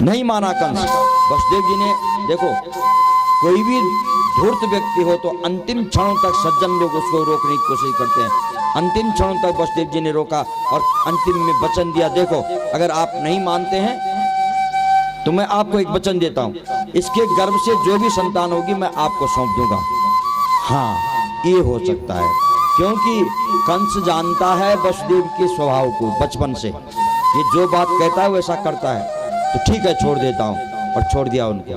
नहीं माना कंस। वसुदेव जी ने देखो, कोई भी धूर्त व्यक्ति हो तो अंतिम क्षणों तक सज्जन लोग उसको रोकने की कोशिश करते हैं। अंतिम क्षणों तक वसुदेव जी ने रोका और अंतिम में वचन दिया, देखो अगर आप नहीं मानते हैं तो मैं आपको एक वचन देता हूं, इसके गर्भ से जो भी संतान होगी मैं आपको सौंप दूंगा। हाँ, ये हो सकता है, क्योंकि कंस जानता है वसुदेव के स्वभाव को बचपन से, ये जो बात कहता है वैसा करता है, तो ठीक है छोड़ देता हूं, और छोड़ दिया उनको।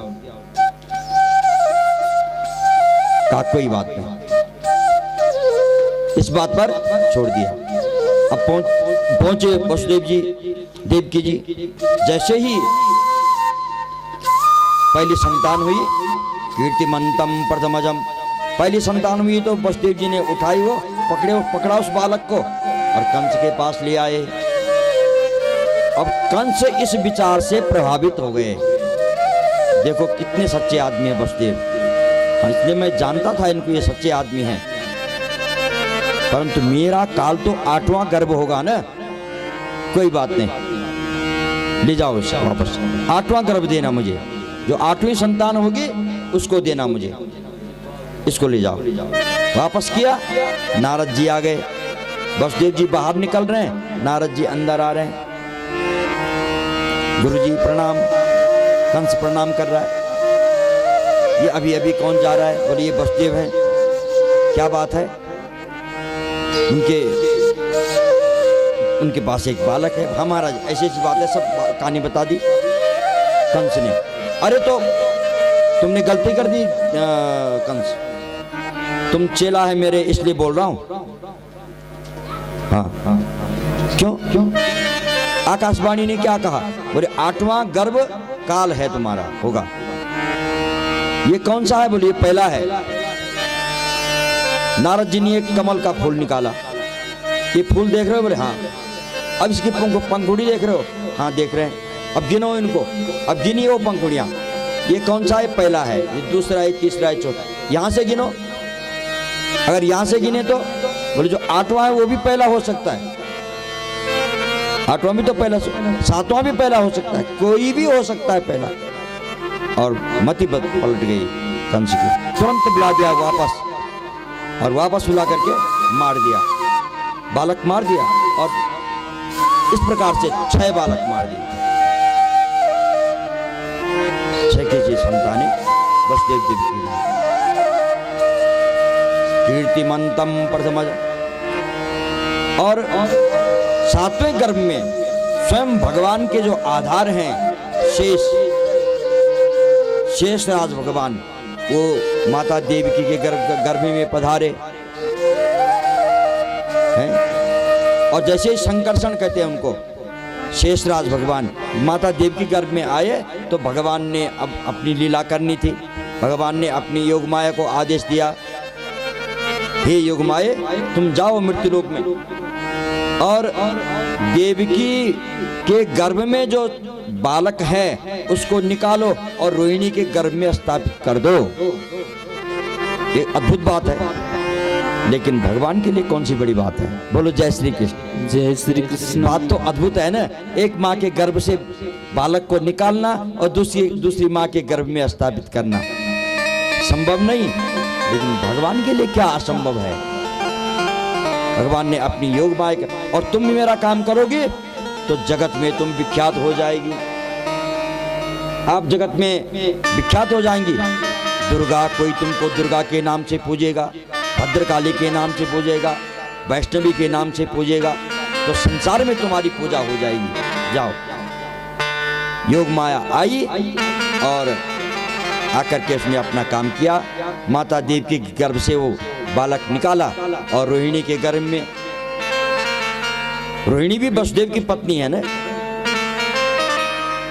कहा कोई बात नहीं, इस बात पर छोड़ दिया। अब पहुंचे वसुदेव जी, देवकी जी। जैसे ही पहली संतान हुई, कीर्तिमंतम प्रथमजम, पहली संतान हुई तो वसुदेव जी ने उठाई, वो पकड़ा उस बालक को और कंस के पास ले आए। अब कंस इस विचार से प्रभावित हो गए, देखो कितने सच्चे आदमी है वसुदेव। इसलिए मैं जानता था इनको ये सच्चे आदमी हैं, परंतु मेरा काल तो 8वां गर्भ होगा ना, कोई बात नहीं, ले जाओ इसे वापस, 8वां गर्भ देना मुझे, जो 8वीं संतान होगी उसको देना मुझे, इसको ले जाओ। वापस किया। नारद जी आ गए, वसुदेव जी बाहर निकल रहे हैं, नारद जी अंदर आ रहे हैं। गुरुजी प्रणाम। कंस प्रणाम कर रहा है। ये अभी अभी कौन जा रहा है? बोले ये वसुदेव है। क्या बात है? उनके पास एक बालक है। हाँ महाराज, ऐसी ऐसी बात है, सब कहानी बता दी कंस ने। अरे तो तुमने गलती कर दी कंस, तुम चेला है मेरे इसलिए बोल रहा हूं। हाँ, क्यों क्यों? आकाशवाणी ने क्या कहा? बोले 8वां गर्भ काल है तुम्हारा, होगा। ये कौन सा है? बोले ये पहला है। नारद जी ने एक कमल का फूल निकाला। ये फूल देख रहे हो? बोले हाँ। अब इसकी पंखुड़ी देख रहे हो? हाँ देख रहे हैं। अब गिनो इनको, अब गिनी वो पंखुड़ियां। ये कौन सा है? पहला है। ये दूसरा है, तीसरा है, चौथा। यहां से गिनो। अगर यहां से गिने तो बोले जो 8वां है वो भी पहला हो सकता है। 8वां भी तो पहला, 7वां भी पहला हो सकता है, कोई भी हो सकता है पहला। और मति पलट गई कंस की। तुरंत बुला दिया वापस, और वापस बुला करके मार दिया, बालक मार दिया। और इस प्रकार से 6 बालक मार दिए। 6 की संतानें वसुदेव देव की। कीर्तिमंतम प्रथमज। और 7वें गर्भ में स्वयं भगवान के जो आधार हैं, शेषराज भगवान, वो माता देवकी के गर्भ में पधारे हैं। और जैसे संकर्षण कहते हैं उनको, शेषराज भगवान माता देवकी गर्भ में आए तो भगवान ने अब अपनी लीला करनी थी। भगवान ने अपनी योगमाया को आदेश दिया, हे योगमाये तुम जाओ मृत्युलोक में, और देवकी के गर्भ में जो बालक है उसको निकालो और रोहिणी के गर्भ में स्थापित कर दो। ये अद्भुत बात है, लेकिन भगवान के लिए कौन सी बड़ी बात है? बोलो जय श्री कृष्ण। जय श्री कृष्ण। बात तो अद्भुत है ना, एक माँ के गर्भ से बालक को निकालना और दूसरी माँ के गर्भ में स्थापित करना संभव नहीं, लेकिन भगवान के लिए क्या असंभव है? भगवान ने अपनी योग माया, और तुम भी मेरा काम करोगे तो जगत में तुम विख्यात हो जाएगी। आप जगत में विख्यात हो जाएंगी। दुर्गा, कोई तुमको दुर्गा के नाम से पूजेगा, भद्रकाली के नाम से पूजेगा, वैष्णवी के नाम से पूजेगा, तो संसार में तुम्हारी पूजा हो जाएगी। जाओ। योग माया आई और आकर के उसने अपना काम किया। माता देव के गर्भ से वो बालक निकाला और रोहिणी के गर्भ में, रोहिणी भी वसुदेव की पत्नी है ना,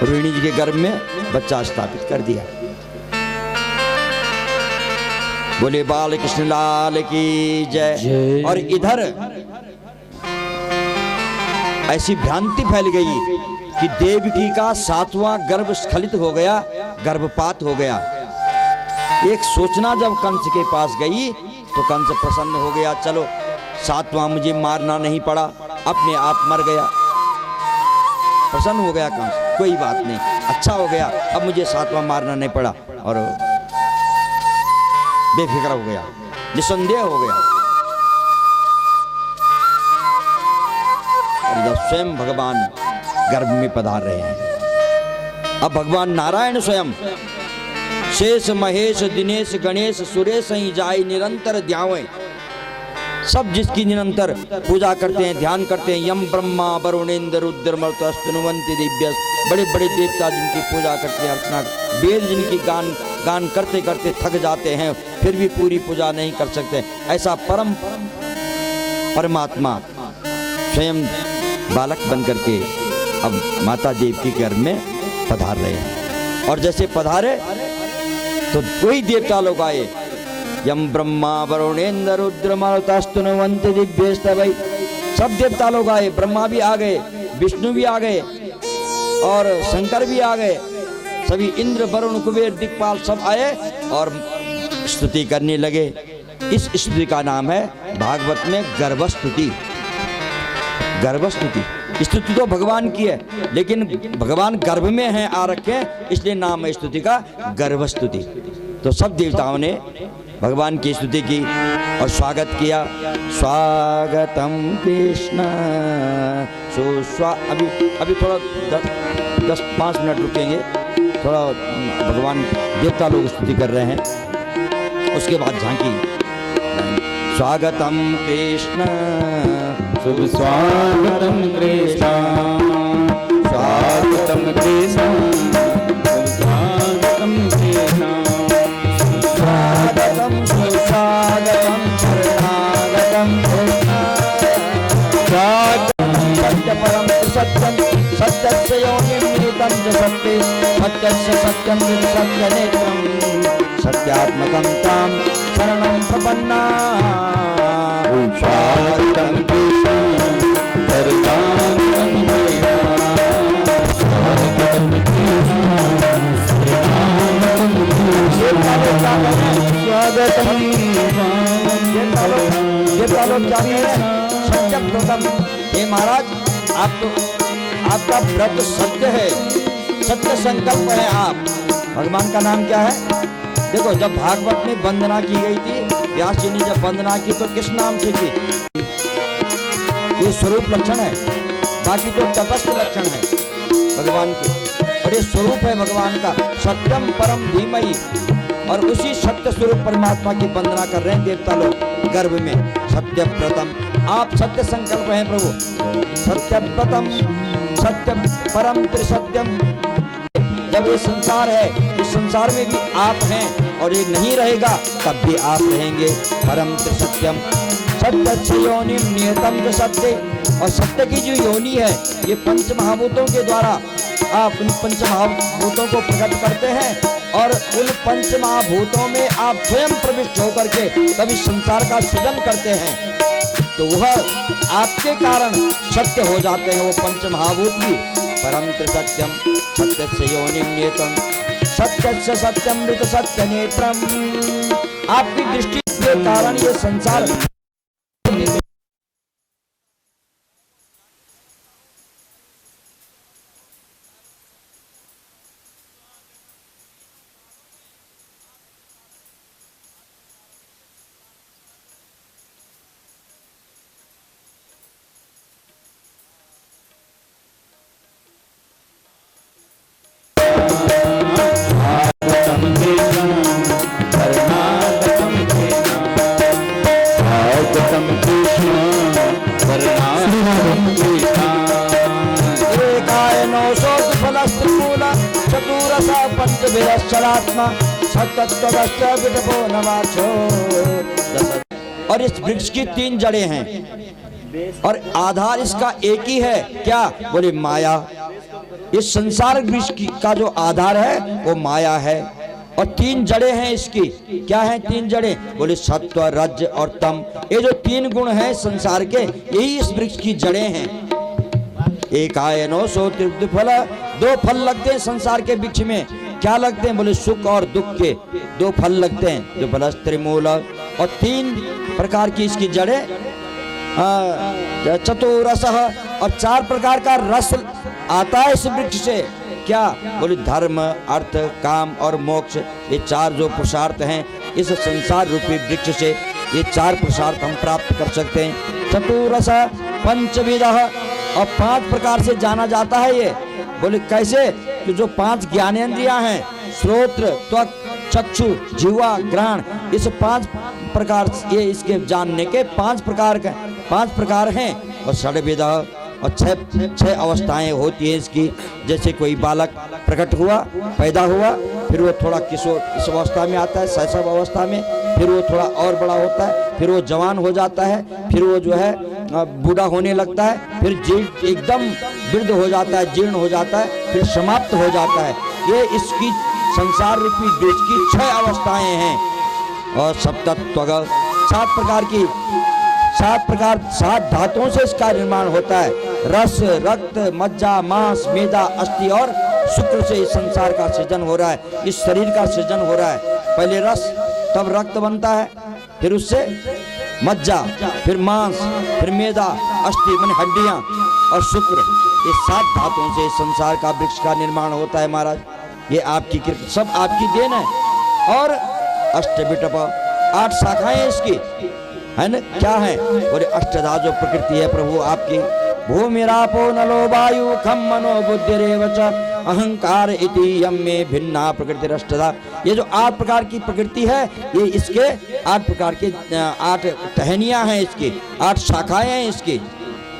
रोहिणी जी के गर्भ में बच्चा स्थापित कर दिया। बोले बाल कृष्ण लाल की जय। और इधर ऐसी भ्रांति फैल गई कि देवकी का 7वां गर्भ स्खलित हो गया, गर्भपात हो गया। एक सूचना जब कंस के पास गई तो कंस प्रसन्न हो गया, चलो 7वां मुझे मारना नहीं पड़ा, अपने आप मर गया। प्रसन्न हो गया कंस, कोई बात नहीं, अच्छा हो गया, अब मुझे 7वां मारना नहीं पड़ा, और बेफिक्र हो गया, निसंदेह हो गया। और जब स्वयं भगवान गर्भ में पधार रहे हैं, अब भगवान नारायण स्वयं शेष महेश दिनेश गणेश सुरेश ही जाय निरंतर ध्यावे। सब जिसकी निरंतर पूजा करते हैं, ध्यान करते हैं, यम ब्रह्मा वरुणेन्द्र रुद्र मरुतस्तनुवन्ति दिव्य, बड़े बड़े देवता जिनकी पूजा करते हैं, अर्चना, वेद जिनकी गान करते करते थक जाते हैं फिर भी पूरी पूजा नहीं कर सकते, ऐसा परमात्मा स्वयं बालक बन करके अब माता देव के गर्भ में पधार रहे हैं। और जैसे पधारे तो कोई देवता लोग आए, यम ब्रह्मा वरुणेन्द्र रुद्र मरुतस्तनुवन्ति दिव्यस्तवै, सब देवता लोग आए, ब्रह्मा भी आ गए, विष्णु भी आ गए और शंकर भी आ गए, सभी इंद्र वरुण कुबेर दिक्पाल सब आए और स्तुति करने लगे। इस स्तुति का नाम है भागवत में गर्भस्तुति। गर्भस्तुति, स्तुति तो भगवान की है, लेकिन भगवान गर्भ में हैं आ रखे, इसलिए नाम है स्तुति का गर्भस्तुति। तो सब देवताओं ने भगवान की स्तुति की और स्वागत किया। स्वागतम कृष्ण सुस्वा। अभी थोड़ा 10-5 मिनट रुकेंगे, थोड़ा भगवान देवता लोग स्तुति कर रहे हैं, उसके बाद झांकी। स्वागतम कृष्ण स्वागतम कृष्ण, स्वागतम कृष्ण, स्वागतम कृष्ण, स्वागतम सुस्वागतम शरणागतम सत्य परम सत्यम सत्यस्य योनिर्मितं च सत्ये सत्यस्य सत्यं सत्य नेत्रं सत्यात्मकं तां शरणं प्रपन्ना। स्वागतम कृष्ण, स्वागतम कृष्ण, स्वागतम सत्यम प्रथम। हे महाराज, आप तो आपका व्रत सत्य है, सत्य संकल्प है आप। भगवान का नाम क्या है? देखो, जब भागवत में वंदना की गई थी, व्यास जी ने जब वंदना की तो किस नाम से की? ये स्वरूप लक्षण है, बाकी तो तटस्थ लक्षण है भगवान के, और ये स्वरूप है भगवान का, सत्यम परम धीमहि। और उसी सत्य स्वरूप परमात्मा की वंदना कर रहे हैं देवता लोग गर्भ में। सत्य प्रथम, आप सत्य संकल्प हैं प्रभु, सत्य प्रथम सत्य परम त्रिसत्यम। जब ये संसार है, इस संसार में भी आप हैं और ये नहीं रहेगा तब भी आप रहेंगे। परम त्रिसत्यम सत्य योनिम नियतम च सत्य। और सत्य की जो योनि है, ये पंच महाभूतों के द्वारा आप उन पंच महाभूतों को प्रकट करते हैं और उन पंच महाभूतों में आप स्वयं प्रविष्ट होकर के तभी संसार का सृजन करते हैं। तो वह आपके कारण सत्य हो जाते हैं वो पंच महाभूत भी। परम त्रिसत्यम सत्य से योनिम नियतम सत्य से सत्यमृत सत्य नेत्रम। आपकी दृष्टि के कारण ये संसार स्वागतम कृष्ण वर्णाम कृष्ण एकायनो सोत्फलस्त्रिमूल चतुरस पंचभिरक्षरात्मा सतत्वदश्च विटपो नवाक्षो। और इस वृक्ष की 3 जड़ें हैं और आधार इसका एक ही है, क्या? बोले माया। इस संसार वृक्ष का जो आधार है वो माया है और 3 जड़ें हैं इसकी। क्या हैं 3 जड़ें? बोले सत्व, रज और तम। ये जो 3 गुण हैं संसार के, यही इस वृक्ष की जड़ें हैं। एकायनो सो त्रिविध फल, 2 फल लगते हैं संसार के वृक्ष में। क्या लगते हैं? बोले सुख और दुख के 2 फल लगते हैं, जो फल त्रिमूल। और 3 प्रकार की इसकी जड़ें, चतुरस, और 4 प्रकार का रस आता है इस वृक्ष से। क्या? बोले धर्म, अर्थ, काम और मोक्ष। ये 4 जो पुरुषार्थ हैं इस संसार रूपी वृक्ष से, ये 4 पुरुषार्थ हम प्राप्त कर सकते हैं। चतुरस पंचविध, और 5 प्रकार से जाना जाता है ये। बोले कैसे? कि जो 5 ज्ञानेंद्रियां हैं, श्रोत्र, त्वक, चक्षु, जिह्वा, घ्राण, इस 5 प्रकार, ये इसके जानने के 5 प्रकार हैं। और षड्विध, और 6 अवस्थाएं होती हैं इसकी। जैसे कोई बालक प्रकट हुआ, पैदा हुआ, फिर वो थोड़ा किशोर इस अवस्था में आता है, शैशव अवस्था में, फिर वो थोड़ा और बड़ा होता है, फिर वो जवान हो जाता है, फिर वो जो है बूढ़ा होने लगता है, फिर एकदम वृद्ध हो जाता है, जीर्ण हो जाता है, फिर समाप्त हो जाता है। ये इसकी संसार रूपी वृक्ष की 6 अवस्थाएं हैं। और सप्तत्वग, 7 धातुओं से इसका निर्माण होता है। रस, रक्त, मज्जा, मांस, मेदा, अस्थि और शुक्र से इस संसार का सृजन हो रहा है, इस शरीर का सृजन हो रहा है। पहले रस, तब रक्त बनता है, फिर उससे मज्जा, फिर मांस, फिर मेदा, अस्थि माने हड्डियां और शुक्र। ये 7 धातुओं से इस संसार का वृक्ष का निर्माण होता है महाराज। ये आपकी कृपा, सब आपकी देन है। और अष्टविटप, 8 शाखाएं इसकी है ना। क्या है? बोले अष्टधा जो प्रकृति है प्रभु आपकी। भूमिरापो नलो वायु खम मनो बुद्धिरेव च अहंकार इति यम में भिन्ना प्रकृति अष्टधा। ये जो 8 प्रकार की प्रकृति है, ये इसके 8 प्रकार के 8 टहनियां हैं इसकी, 8 शाखाएं हैं इसकी।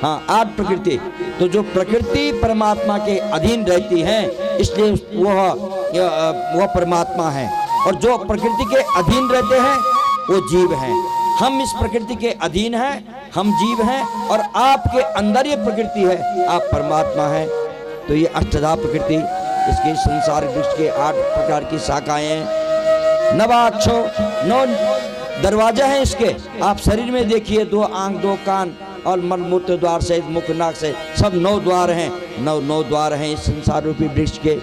हाँ, 8 प्रकृति। तो जो प्रकृति परमात्मा के अधीन रहती है, इसलिए वह परमात्मा है। और जो प्रकृति के अधीन रहते हैं वो जीव हैं। हम इस प्रकृति के अधीन हैं, हम जीव हैं, और आपके अंदर ये प्रकृति है, आप परमात्मा हैं। तो ये अष्टधा प्रकृति, इसके संसार वृक्ष के 8 प्रकार की शाखाएं हैं। नवाक्षो, 9 दरवाजे हैं इसके। आप शरीर में देखिए, 2 आंख, 2 कान और मलमूत्र द्वार से, मुख, नाक से, सब 9 द्वार हैं। 9 द्वार हैं इस संसार रूपी वृक्ष के।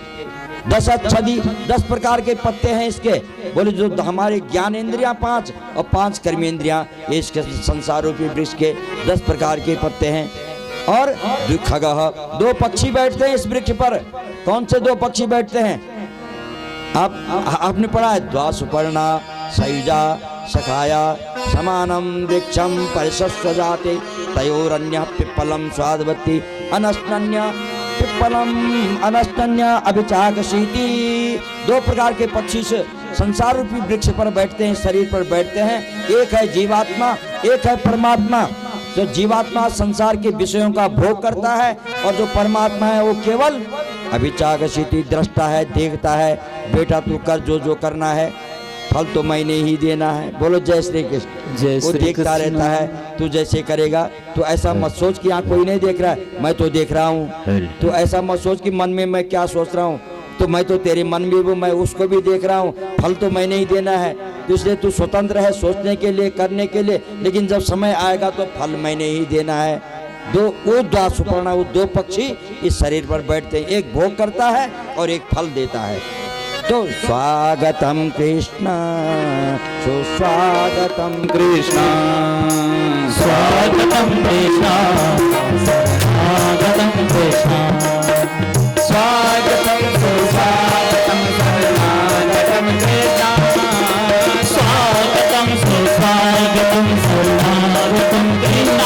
10 अच्छदी, 10 प्रकार के पत्ते हैं इसके। बोले जो हमारे ज्ञान इंद्रियां 5 और 5 कर्मेंद्रियां, ये इसके संसार रूपी वृक्ष के 10 प्रकार के पत्ते हैं। और खगः, 2 पक्षी बैठते हैं इस वृक्ष पर। कौन से 2 पक्षी बैठते हैं? आपने पढ़ा है, द्वासुपर्णा सयुजा सखाया समानम वृक्षम परिशस्व जाते तयोरन्य पिप्पलम स्वादवती अनस्तन्य पिप्पलम अनस्तन्य अभिचाकशीति। 2 प्रकार के पक्षी से संसार रूपी वृक्ष पर बैठते हैं, शरीर पर बैठते हैं। एक है जीवात्मा, एक है परमात्मा। जो जीवात्मा संसार के विषयों का भोग करता है, और जो परमात्मा है वो केवल अभिचाकशीति, दृष्टा है, देखता है। बेटा तू कर जो करना है, फल तो मैंने ही देना है। बोलो जय श्री कृष्ण। वो देखता रहता है, तू जैसे करेगा। तो ऐसा मत सोच कि यहाँ कोई नहीं देख रहा है, मैं तो देख रहा हूँ। तो ऐसा मत सोच कि मन में मैं क्या सोच रहा हूँ, तो मैं तो तेरे मन में वो, मैं उसको भी देख रहा हूँ, फल तो मैंने ही देना है। तो इसलिए तू स्वतंत्र है सोचने के लिए, करने के लिए, लेकिन जब समय आएगा तो फल मैंने ही देना है। वो द्वासुपर्णा, वो 2 पक्षी इस शरीर पर बैठते हैं, एक भोग करता है और एक फल देता है। तो स्वागतम कृष्ण, सुस्वागतम कृष्ण, स्वागतम कृष्ण, स्वागतम कृष्ण, स्वागतम सुस्वागतम शरणागतम कृष्ण, स्वागतम सुस्वागतम शरणागतम कृष्ण,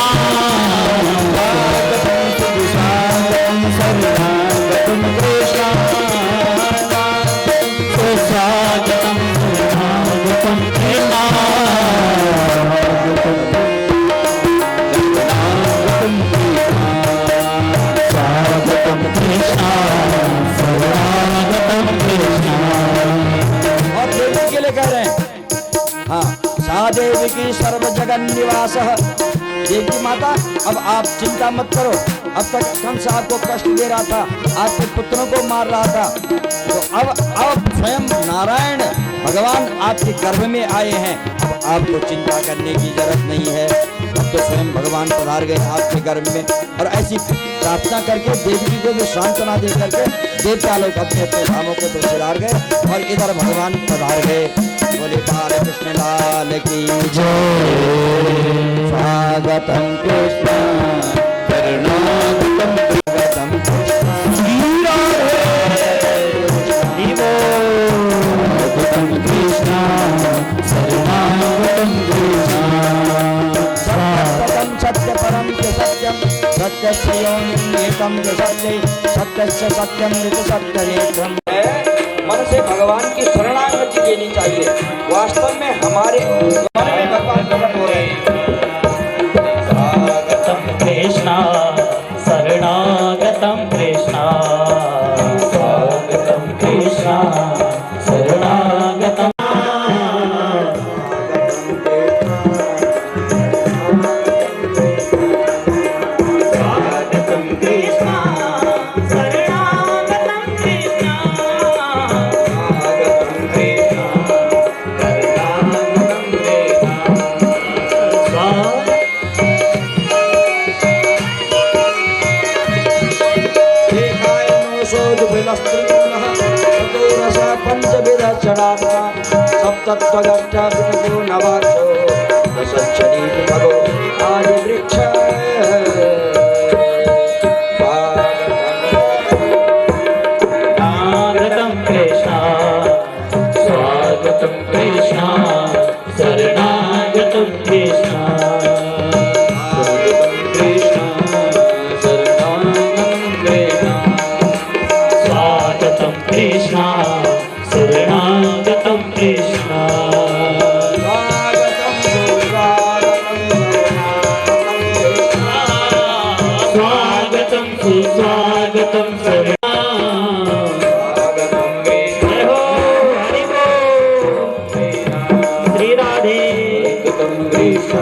स्वागतम सुस्वागतम शरणागतम कृष्ण, स्वागतम स्वागतम कृष्ण। निवासः। देवकी माता, अब आप चिंता मत करो। अब तक कंस आपको कष्ट दे रहा था, आपके पुत्रों को मार रहा था, तो अब स्वयं नारायण भगवान आपके गर्भ में आए हैं। अब आपको चिंता करने की जरूरत नहीं है। अब तो स्वयं भगवान पधार गए आपके गर्भ में। और ऐसी प्रार्थना करके देवकी को भी सांत्वना दे करके देवता लोग अपने अपने धामों को तो सिधार गए और इधर भगवान पधार गए। बोले बाल कृष्ण लाल की जय। स्वागतम कृष्ण शरणागतम स्वागतम कृष्ण शरणागतं सत्यम सत्य परम च सत्यम सत्यस्य योनिमेकं च सत्ये सत्यस्य सत्यम ऋत सत्यनेत्रम। मन से भगवान की शरणागति लेनी चाहिए। वास्तव में हमारे मन में भगवान प्रकट हो रहे हैं। स्वागतं कृष्ण शरणागतं कृष्ण स्वागतं कृष्ण शरणागतं सप्तत्वगष्टाभिनवो नवाक्षो दशच्छदीप भगो आदि वृक्ष। स्वागतं कृष्ण स्वागतं कृष्ण शरणागतं कृष्ण स्वागतं कृष्ण शरणागतं कृष्ण स्वागतं कृष्ण शरणागतं कृष्ण स्वागतं सुस्वागतं शरणा जय हो हरि बोल श्री राधे कृष्ण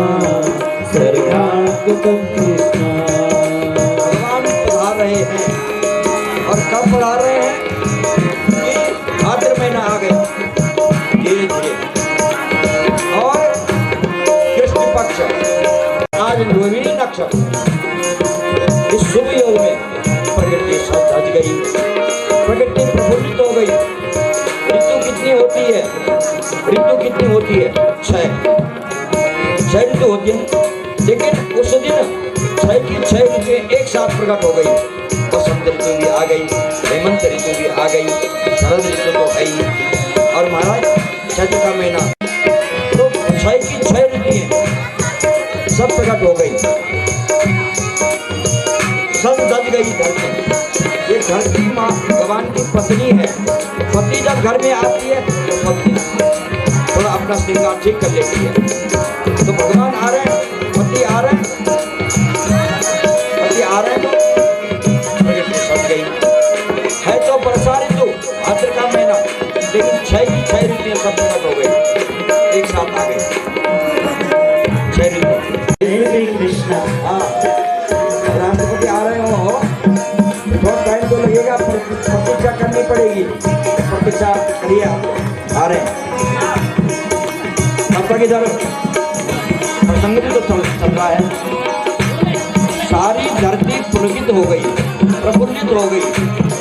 शरणागतं कृष्ण। भगवान पधार रहे हैं और कब पधार रहे हैं? भाद्र महीना आ गया धीरे धीरे और कृष्ण पक्ष आज रोहिणी नक्षत्र इस शुभ योग में प्रकृति सज गई, प्रकृति प्रफुल्लित हो गई। ऋतु कितनी होती है? ऋतु कितनी होती है? 6 ऋतु होती है, लेकिन उस दिन 6 की 6 ऋतुएं एक साथ प्रकट हो गई। बसंत ऋतु भी आ गई, हेमंत ऋतु भी आ गई, शरद ऋतु तो है ही, और महाराज चैत्र का महीना, तो 6 की 6 ऋतुएं सब प्रकट हो गई, सब दज गई धरती। ये धरती माँ भगवान की पत्नी है। पत्नी जब घर में आती है तो पत्नी थोड़ा अपना श्रृंगार ठीक कर लेती है। तो भगवान आ रहे हैं, पति आ रहे हैं, पति आ रहे हैं, प्रकृति सज गई है। तो वर्षा ऋतु भाद्र का महीना, लेकिन 6 की 6 ऋतुएं सब प्रकट हो गई, एक साथ आ गई 6 ऋतु। कृष्ण हाँ, राष्ट्रपति आ रहे हो, थोड़ा टाइम तो लगेगा, प्रतीक्षा करनी पड़ेगी। प्रतीक्षा करिए, आ रहे हैं। तब तक इधर प्रसंग भी तो चल रहा है। सारी धरती पुलकित हो गई, प्रफुल्लित हो गई,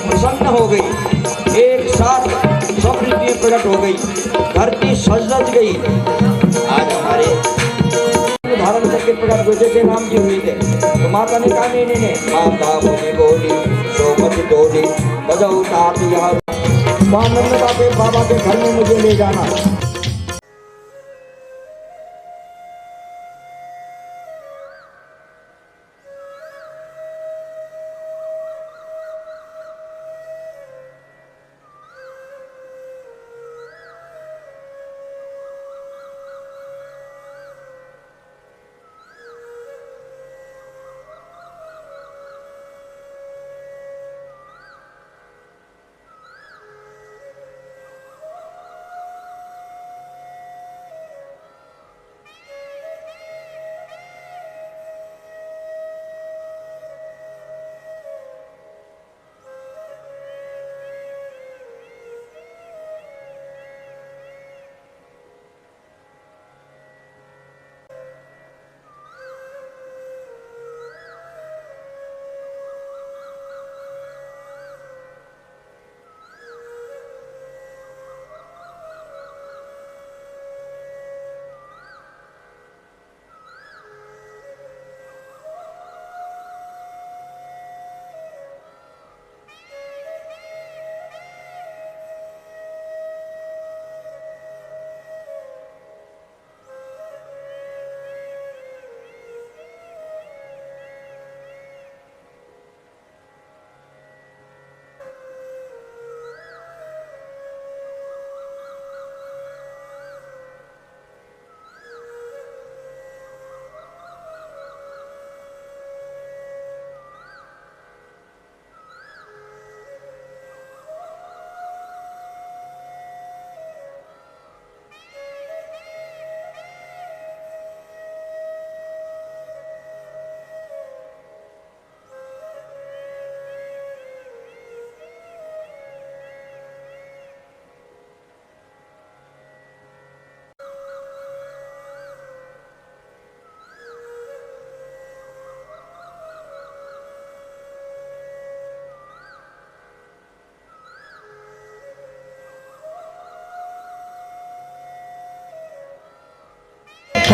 प्रसन्न हो गई, एक साथ सब ऋतुएं प्रकट हो गई, धरती सज गई। आज हमारे धारण करके प्रकट हो, जैसे राम जी हुए थे, तो माता ने कहा नहीं नहीं नहीं, माता मुझे बोली सोमत डोली बजाओ तात यह बाबा के घर में मुझे ले जाना।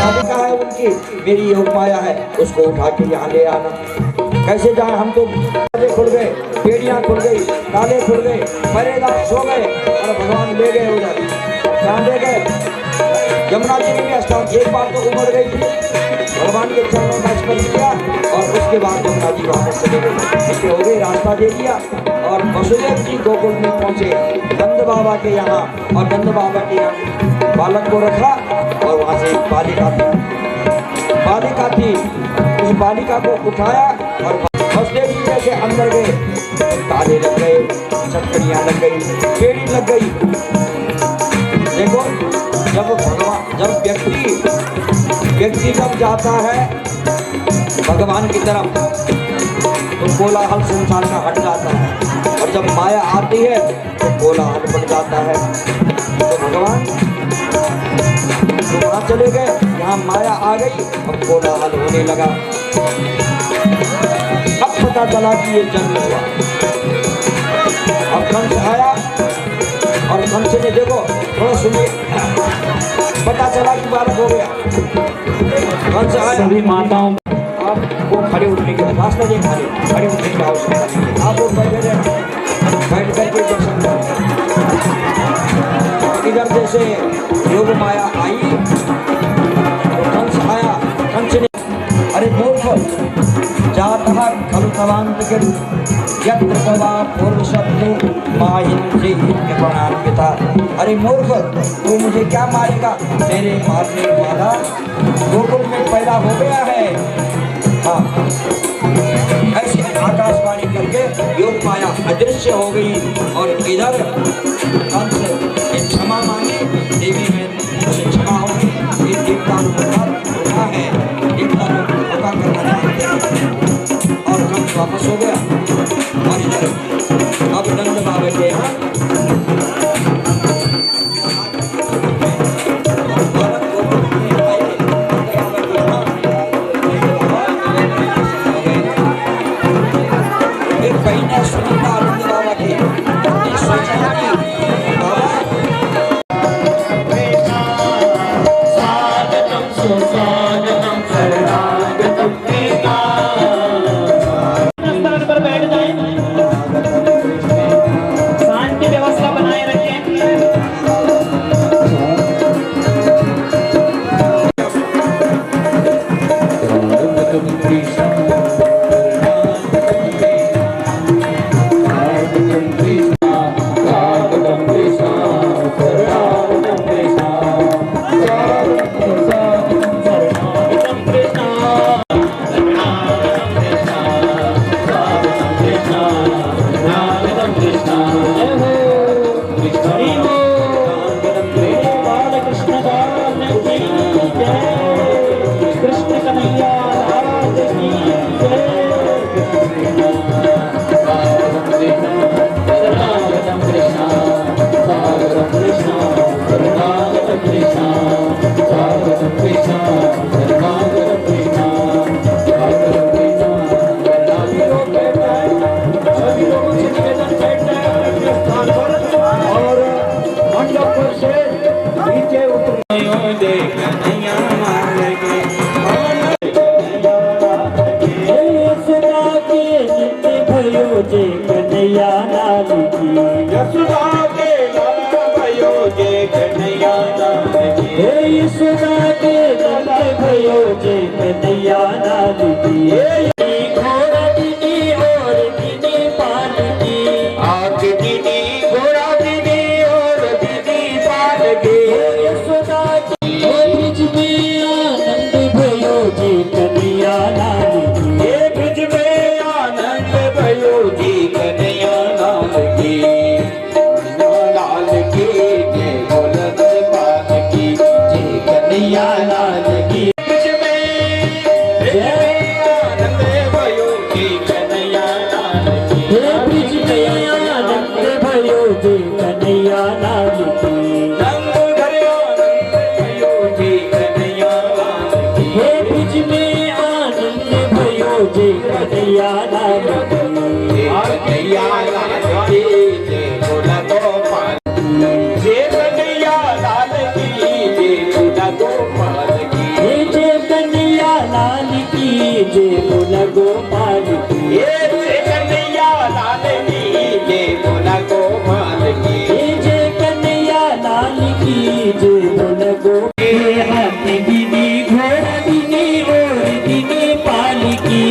बालिका है उनकी, मेरी योग माया है, उसको उठा के यहाँ ले आना। कैसे जाए, हम तो खुल गए, बेड़ियाँ खुल गई, ताले खुल गए, पहरेदार सो गए और भगवान ले गए उधर। कहाँ ले गए? यमुना जी में स्नान। एक बार तो उमड़ गई थी, भगवान के चरणों का स्पर्श किया और उसके बाद यमुना जी वापस चले गए। इसके हो गए, रास्ता दे दिया और वसुदेव जी गोकुल में पहुंचे नंद बाबा के यहाँ, और नंद बाबा के यहाँ बालक को रखा और वहाँ से एक बालिका थी, उस बालिका को उठाया और वसुदेव जी जैसे अंदर गए, ताले लग गए, चटकनियाँ लग गई, बेड़ी लग गई। देखो, जब व्यक्ति जब जाता है भगवान की तरफ तो कोलाहल संसार का हट जाता है, और जब माया आती है तो कोलाहल बढ़ जाता है। तो भगवान तो वहाँ चले गए, यहाँ माया आ गई, अब कोलाहल होने लगा। अब पता चला कि ये जन्म हुआ। अब कंस आया और कंस ने, देखो थोड़ा सुनिए, पता चला कि बालक हो गया। कंस आया, सभी माताओं आपको खड़े उठने की रास्ता नहीं, खड़े उठने की आवश्यकता नहीं, आप लोग बैठे रहना, बैठ करके दर्शन करो। इधर जैसे योग माया आई तो कंस आया, कंस ने, अरे मूर्ख, जातः खलु तवान्तिकं यत्र तवा पूर्वशत्रु माहिंसे प्रणान्विता। अरे मूर्ख, तू मुझे क्या मारेगा? तेरे मारने वाला गोकुल में पैदा हो गया है। हाँ, ऐसे आकाशवाणी करके योग माया अदृश्य हो गई और इधर कंस ने क्षमा मांगी, देवी में उसे क्षमा होगी, ये देवता होता है, देवता लोग होता करना चाहते हैं, और कंस वापस हो गया। और इधर अब नंद बाबा के यहाँ एक महीना सुनता नंद बाबा की सोचा बाबा स्वागतम सुस्वागतम शरणागतम कृष्णा। स्थान पर बैठ जाएं, शांति व्यवस्था बनाए रखें। जय कन्हैया लाल की जय, लाल की जय बोला गोपाल की श्री कन्हैया लाल की जय बोला गोपाल की जय कन्हैया लाल की जय बोला गोपाल हाथी दीदी घोड़ा दीदी और दीदी पाल की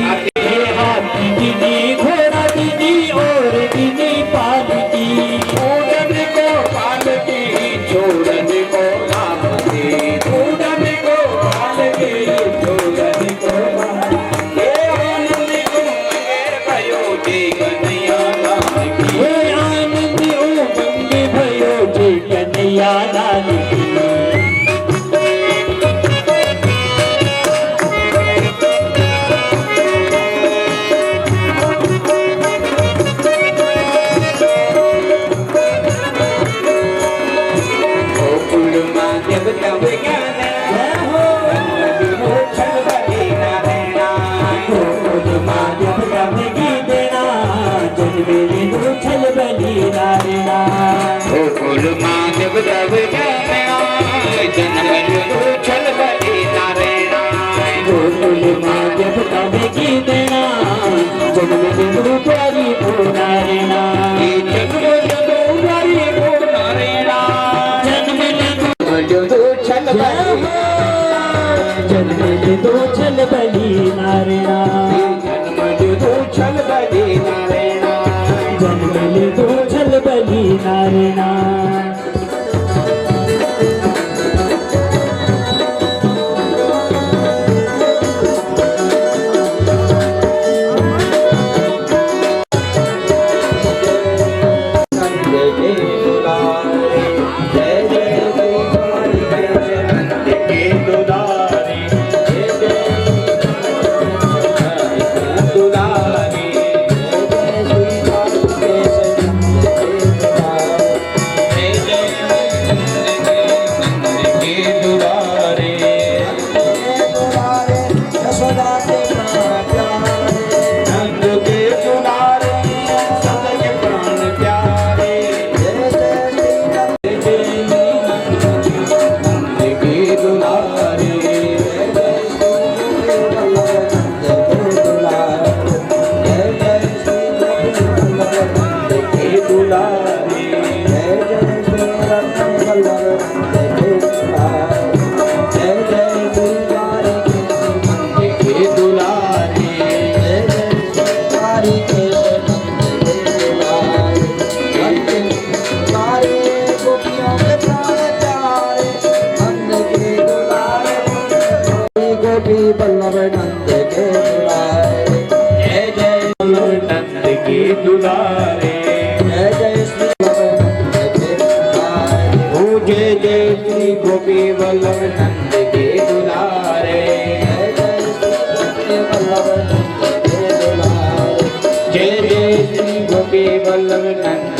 हाथी दीदी घोड़ा दीदी और दीदी पाल की छोड़न गोपाल की छोड़न गोपाल की छोड़न गोपाल की छोड़न गोपाल ये आनंद को भयो जी कन्हैया लाल की हे आनंद उमंग भयो जय कन्हैया लाल की गोकुल माँ जब तब ज्ञान छल बली नारायणा गोकुल माँ जब तब की देना जन्मे दो छल बली नारायणा गोकुल माँ जब तब ज्ञान जन्म लो छल बली नारायणा गोकुल माँ जब तब की देना जन्मे दो प्यारी को नारायणा जन्म लो प्यारी को नारायणा जन्मे जो छल बली जन्मे दो छल बली नारायणा जन्म लो छल बली नारायणा जन्मे दो छल बली नारायणा बल्लभ नंद के दुलारे जय जय नंद के दुलारे जय जय श्री बल्लभ नंद के दुलारे ओ जय जय श्री गोपी वल्लभ नंद के दुलारे जय जय श्री बल्लभ नंद के दुलारे जय जय श्री गोपी वल्लभ नंद